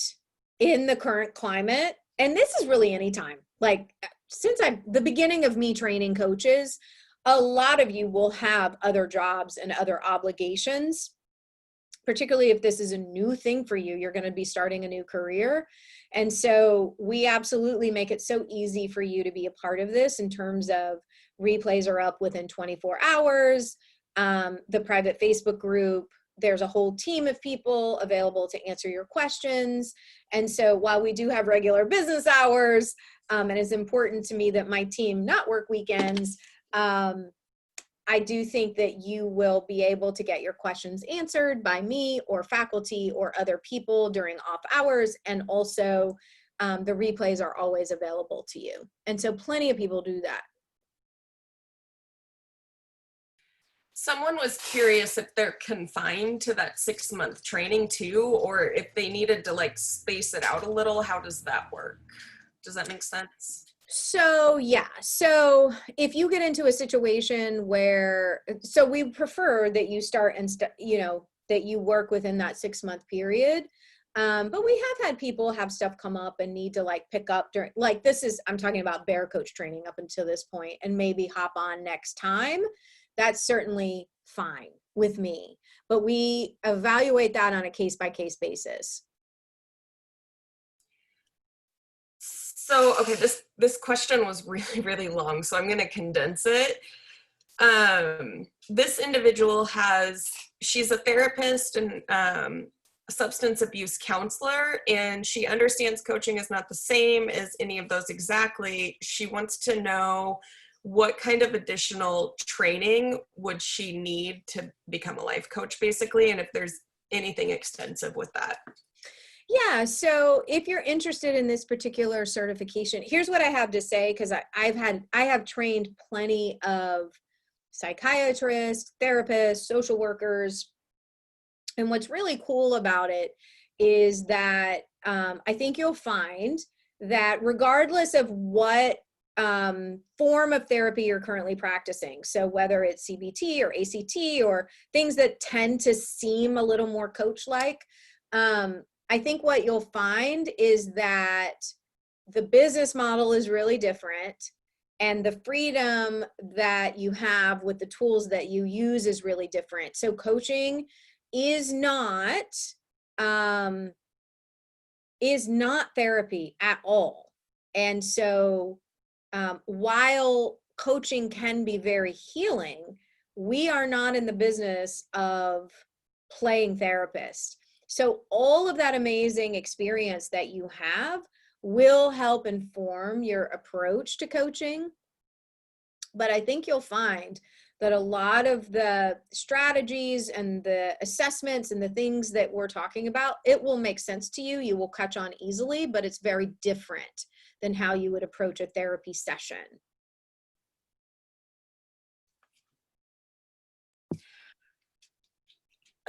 in the current climate, and this is really anytime, like since the beginning of me training coaches, a lot of you will have other jobs and other obligations, particularly if this is a new thing for you. You're going to be starting a new career. And so we absolutely make it so easy for you to be a part of this in terms of replays are up within 24 hours. The private Facebook group, there's a whole team of people available to answer your questions. And so while we do have regular business hours, and it's important to me that my team not work weekends, I do think that you will be able to get your questions answered by me or faculty or other people during off hours. And also the replays are always available to you. And so plenty of people do that. Someone was curious if they're confined to that 6-month training too, or if they needed to like space it out a little. How does that work? Does that make sense? So yeah, so if you get into a situation where, so we prefer that you start and that you work within that 6-month period. But we have had people have stuff come up and need to like pick up during, like I'm talking about bear coach training up until this point and maybe hop on next time. That's certainly fine with me, but we evaluate that on a case-by-case basis. So, okay, this question was really, really long, so I'm going to condense it. This individual she's a therapist and a substance abuse counselor, and she understands coaching is not the same as any of those exactly. She wants to know what kind of additional training would she need to become a life coach, basically, and if there's anything extensive with that. Yeah, so if you're interested in this particular certification, here's what I have to say, because I have trained plenty of psychiatrists, therapists, social workers, and what's really cool about it is that I think you'll find that regardless of what form of therapy you're currently practicing, so whether it's CBT or ACT or things that tend to seem a little more coach-like, I think what you'll find is that the business model is really different and the freedom that you have with the tools that you use is really different. So coaching is not therapy at all. And so while coaching can be very healing, we are not in the business of playing therapist. So all of that amazing experience that you have will help inform your approach to coaching. But I think you'll find that a lot of the strategies and the assessments and the things that we're talking about, it will make sense to you. You will catch on easily, but it's very different than how you would approach a therapy session.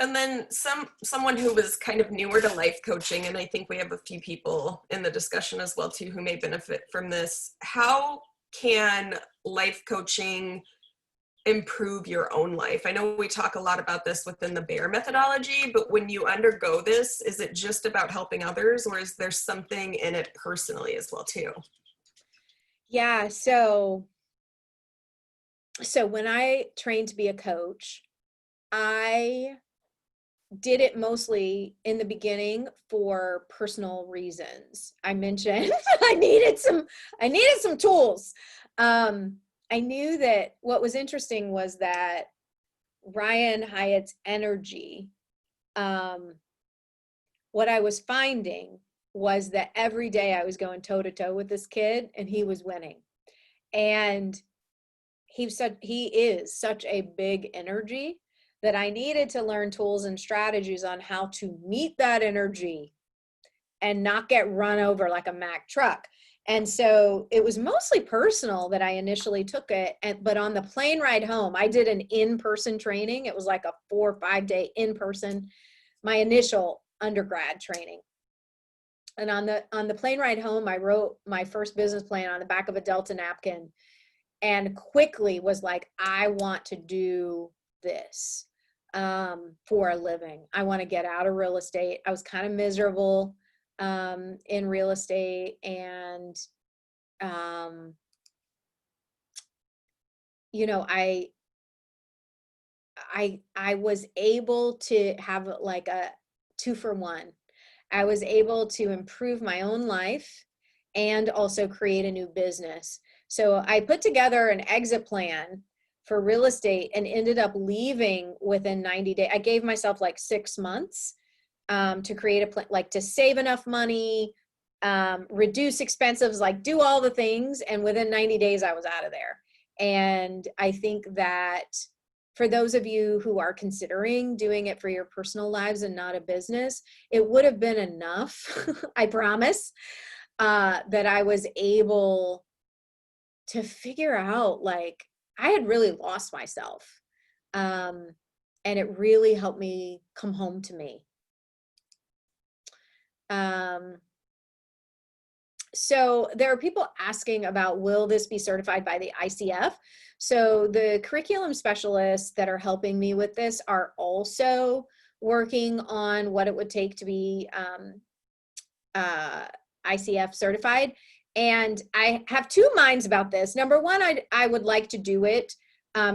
And then someone who was kind of newer to life coaching, and I think we have a few people in the discussion as well too who may benefit from this. How can life coaching improve your own life? I know we talk a lot about this within the bear methodology, but when you undergo this, is it just about helping others, or is there something in it personally as well too? Yeah, so when I trained to be a coach, I did it mostly in the beginning for personal reasons. I mentioned I needed some tools. I knew that what was interesting was that Ryan Hyatt's energy, what I was finding was that every day I was going toe to toe with this kid and he was winning. And he is such a big energy that I needed to learn tools and strategies on how to meet that energy and not get run over like a Mack truck. And so it was mostly personal that I initially took it. But on the plane ride home, I did an in-person training. It was like a 4 or 5 day in-person, my initial undergrad training. And on the plane ride home, I wrote my first business plan on the back of a Delta napkin and quickly was like, I want to do this for a living. I want to get out of real estate. I was kind of miserable in real estate, and you know, I was able to have like a 2-for-1. I was able to improve my own life and also create a new business. So I put together an exit plan for real estate and ended up leaving within 90 days. I gave myself like 6 months to create a plan, like to save enough money, reduce expenses, like do all the things. And within 90 days, I was out of there. And I think that for those of you who are considering doing it for your personal lives and not a business, it would have been enough, I promise, that I was able to figure out, like, I had really lost myself. And it really helped me come home to me. So there are people asking about, will this be certified by the ICF? So the curriculum specialists that are helping me with this are also working on what it would take to be ICF certified. And I have two minds about this. Number one, I would like to do it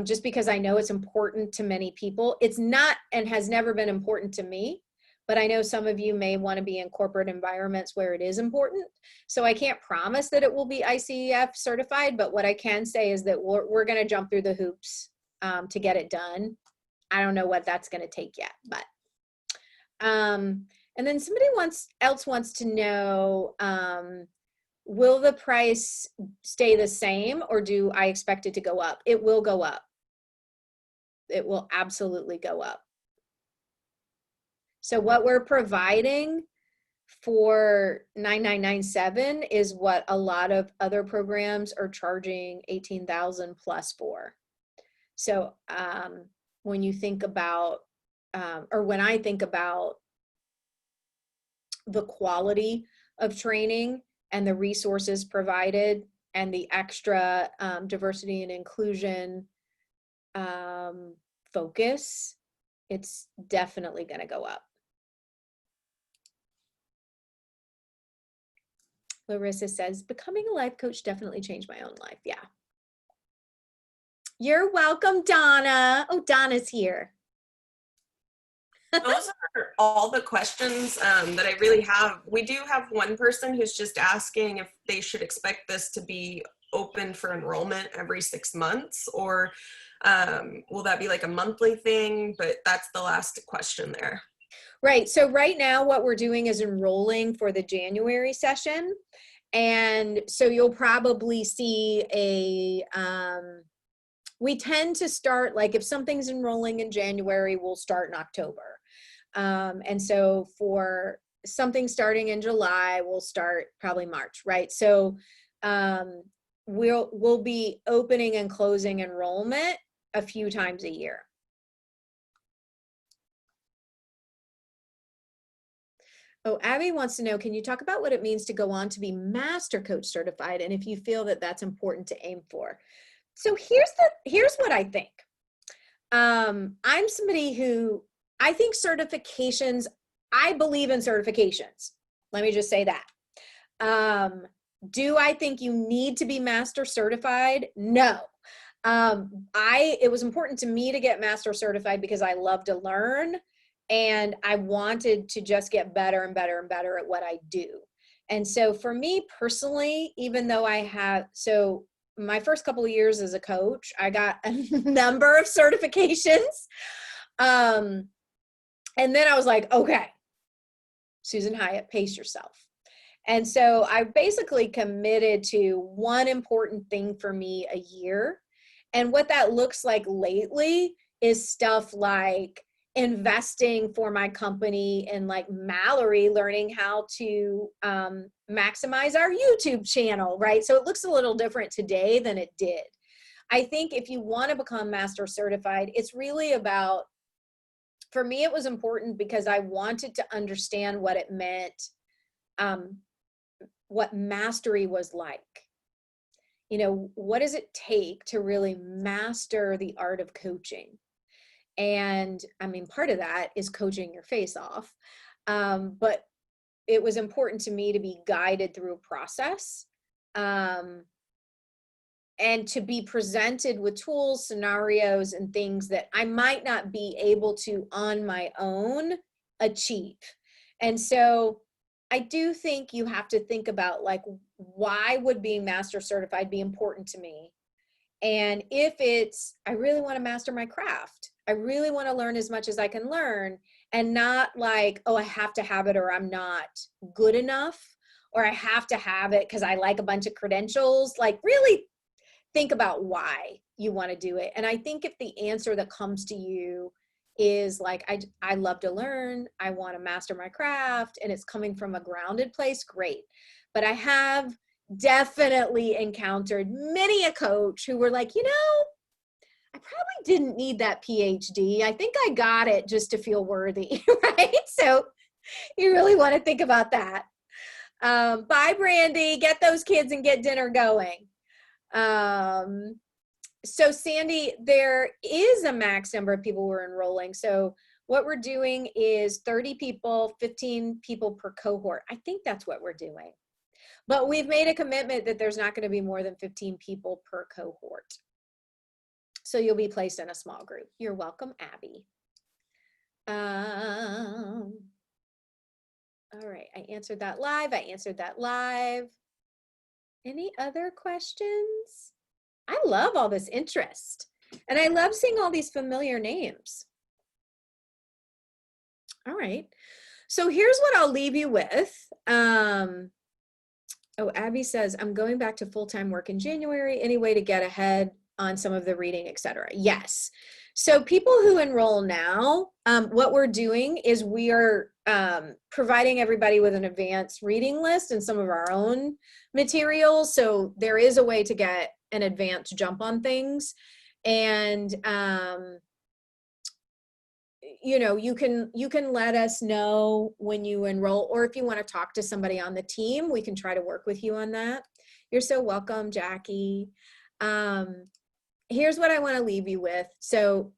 just because I know it's important to many people. It's not and has never been important to me, but I know some of you may want to be in corporate environments where it is important. So I can't promise that it will be ICF certified, but what I can say is that we're going to jump through the hoops to get it done. I don't know what that's going to take yet, but and then somebody else wants to know, will the price stay the same, or do I expect it to go up? It will go up. It will absolutely go up. So what we're providing for 9997 is what a lot of other programs are charging 18,000 plus for. So when you think about, or when I think about the quality of training and the resources provided and the extra diversity and inclusion focus, it's definitely going to go up. Larissa says, becoming a life coach definitely changed my own life. Yeah. You're welcome, Donna. Oh, Donna's here. Those are all the questions that I really have. We do have one person who's just asking if they should expect this to be open for enrollment every 6 months, or will that be like a monthly thing? But that's the last question there. Right. So right now what we're doing is enrolling for the January session. And so you'll probably see we tend to start, like if something's enrolling in January, we'll start in October. And so for something starting in July, we'll start probably March, right? So we'll be opening and closing enrollment a few times a year. Oh, Abby wants to know, can you talk about what it means to go on to be Master Coach certified, and if you feel that that's important to aim for? So here's what I think. I'm somebody who, I think certifications, I believe in certifications. Let me just say that. Do I think you need to be master certified? No. It was important to me to get master certified because I love to learn and I wanted to just get better and better and better at what I do. And so for me personally, even though my first couple of years as a coach, I got a number of certifications. And then I was like, okay, Susan Hyatt, pace yourself. And so I basically committed to one important thing for me a year. And what that looks like lately is stuff like investing for my company and like Mallory learning how to maximize our YouTube channel, right? So it looks a little different today than it did. I think if you want to become master certified, it's really about, for me, it was important because I wanted to understand what it meant, what mastery was like. You know, what does it take to really master the art of coaching? And I mean, part of that is coaching your face off. But it was important to me to be guided through a process, and to be presented with tools, scenarios, and things that I might not be able to on my own achieve. And so I do think you have to think about, like, why would being master certified be important to me? And if it's, I really want to master my craft, I really want to learn as much as I can learn, and not like, oh, I have to have it or I'm not good enough, or I have to have it because I like a bunch of credentials. Like, really think about why you want to do it. And I think if the answer that comes to you is like, I love to learn, I want to master my craft, and it's coming from a grounded place, great. But I have definitely encountered many a coach who were like, you know, I probably didn't need that PhD. I think I got it just to feel worthy, right? So you really want to think about that. Bye, Brandy. Get those kids and get dinner going. So Sandy, there is a max number of people who are enrolling. So what we're doing is 30 people, 15 people per cohort. I think that's what we're doing. But we've made a commitment that there's not going to be more than 15 people per cohort. So you'll be placed in a small group. You're welcome, Abby. All right, I answered that live. Any other questions? I love all this interest. And I love seeing all these familiar names. All right. So here's what I'll leave you with. Oh, Abby says, I'm going back to full-time work in January. Any way to get ahead on some of the reading, etc.? Yes. So people who enroll now, what we're doing is we are providing everybody with an advanced reading list and some of our own materials. So there is a way to get an advanced jump on things. And you know, you can let us know when you enroll, or if you want to talk to somebody on the team, we can try to work with you on that. You're so welcome, Jackie. Here's what I want to leave you with. So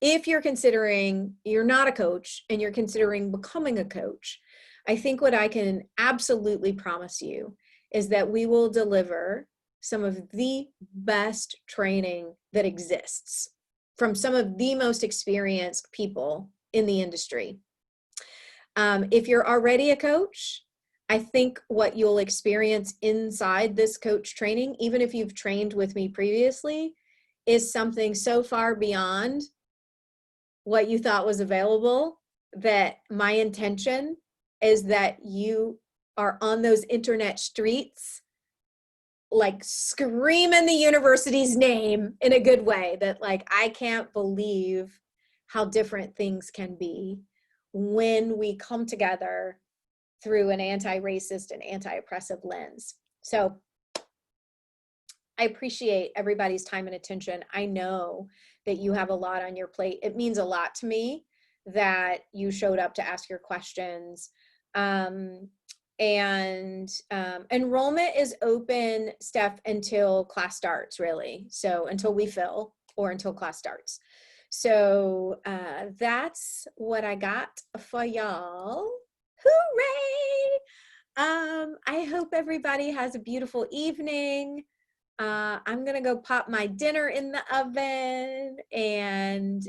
if you're considering, you're not a coach and you're considering becoming a coach, I think what I can absolutely promise you is that we will deliver some of the best training that exists from some of the most experienced people in the industry. If you're already a coach, I think what you'll experience inside this coach training, even if you've trained with me previously, is something so far beyond what you thought was available, that my intention is that you are on those internet streets, like screaming the university's name in a good way, that like, I can't believe how different things can be when we come together through an anti-racist and anti-oppressive lens. So I appreciate everybody's time and attention. I know that you have a lot on your plate. It means a lot to me that you showed up to ask your questions. And enrollment is open, Steph, until class starts, really. So until we fill or until class starts. So that's what I got for y'all. Hooray! I hope everybody has a beautiful evening. I'm gonna go pop my dinner in the oven, and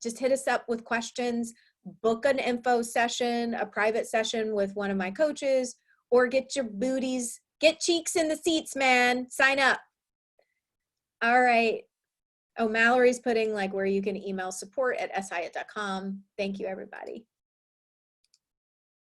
just hit us up with questions. Book an info session, a private session with one of my coaches, or get your booties, get cheeks in the seats, man. Sign up. All right. Oh, Mallory's putting like where you can email support@shyatt.com. Thank you, everybody.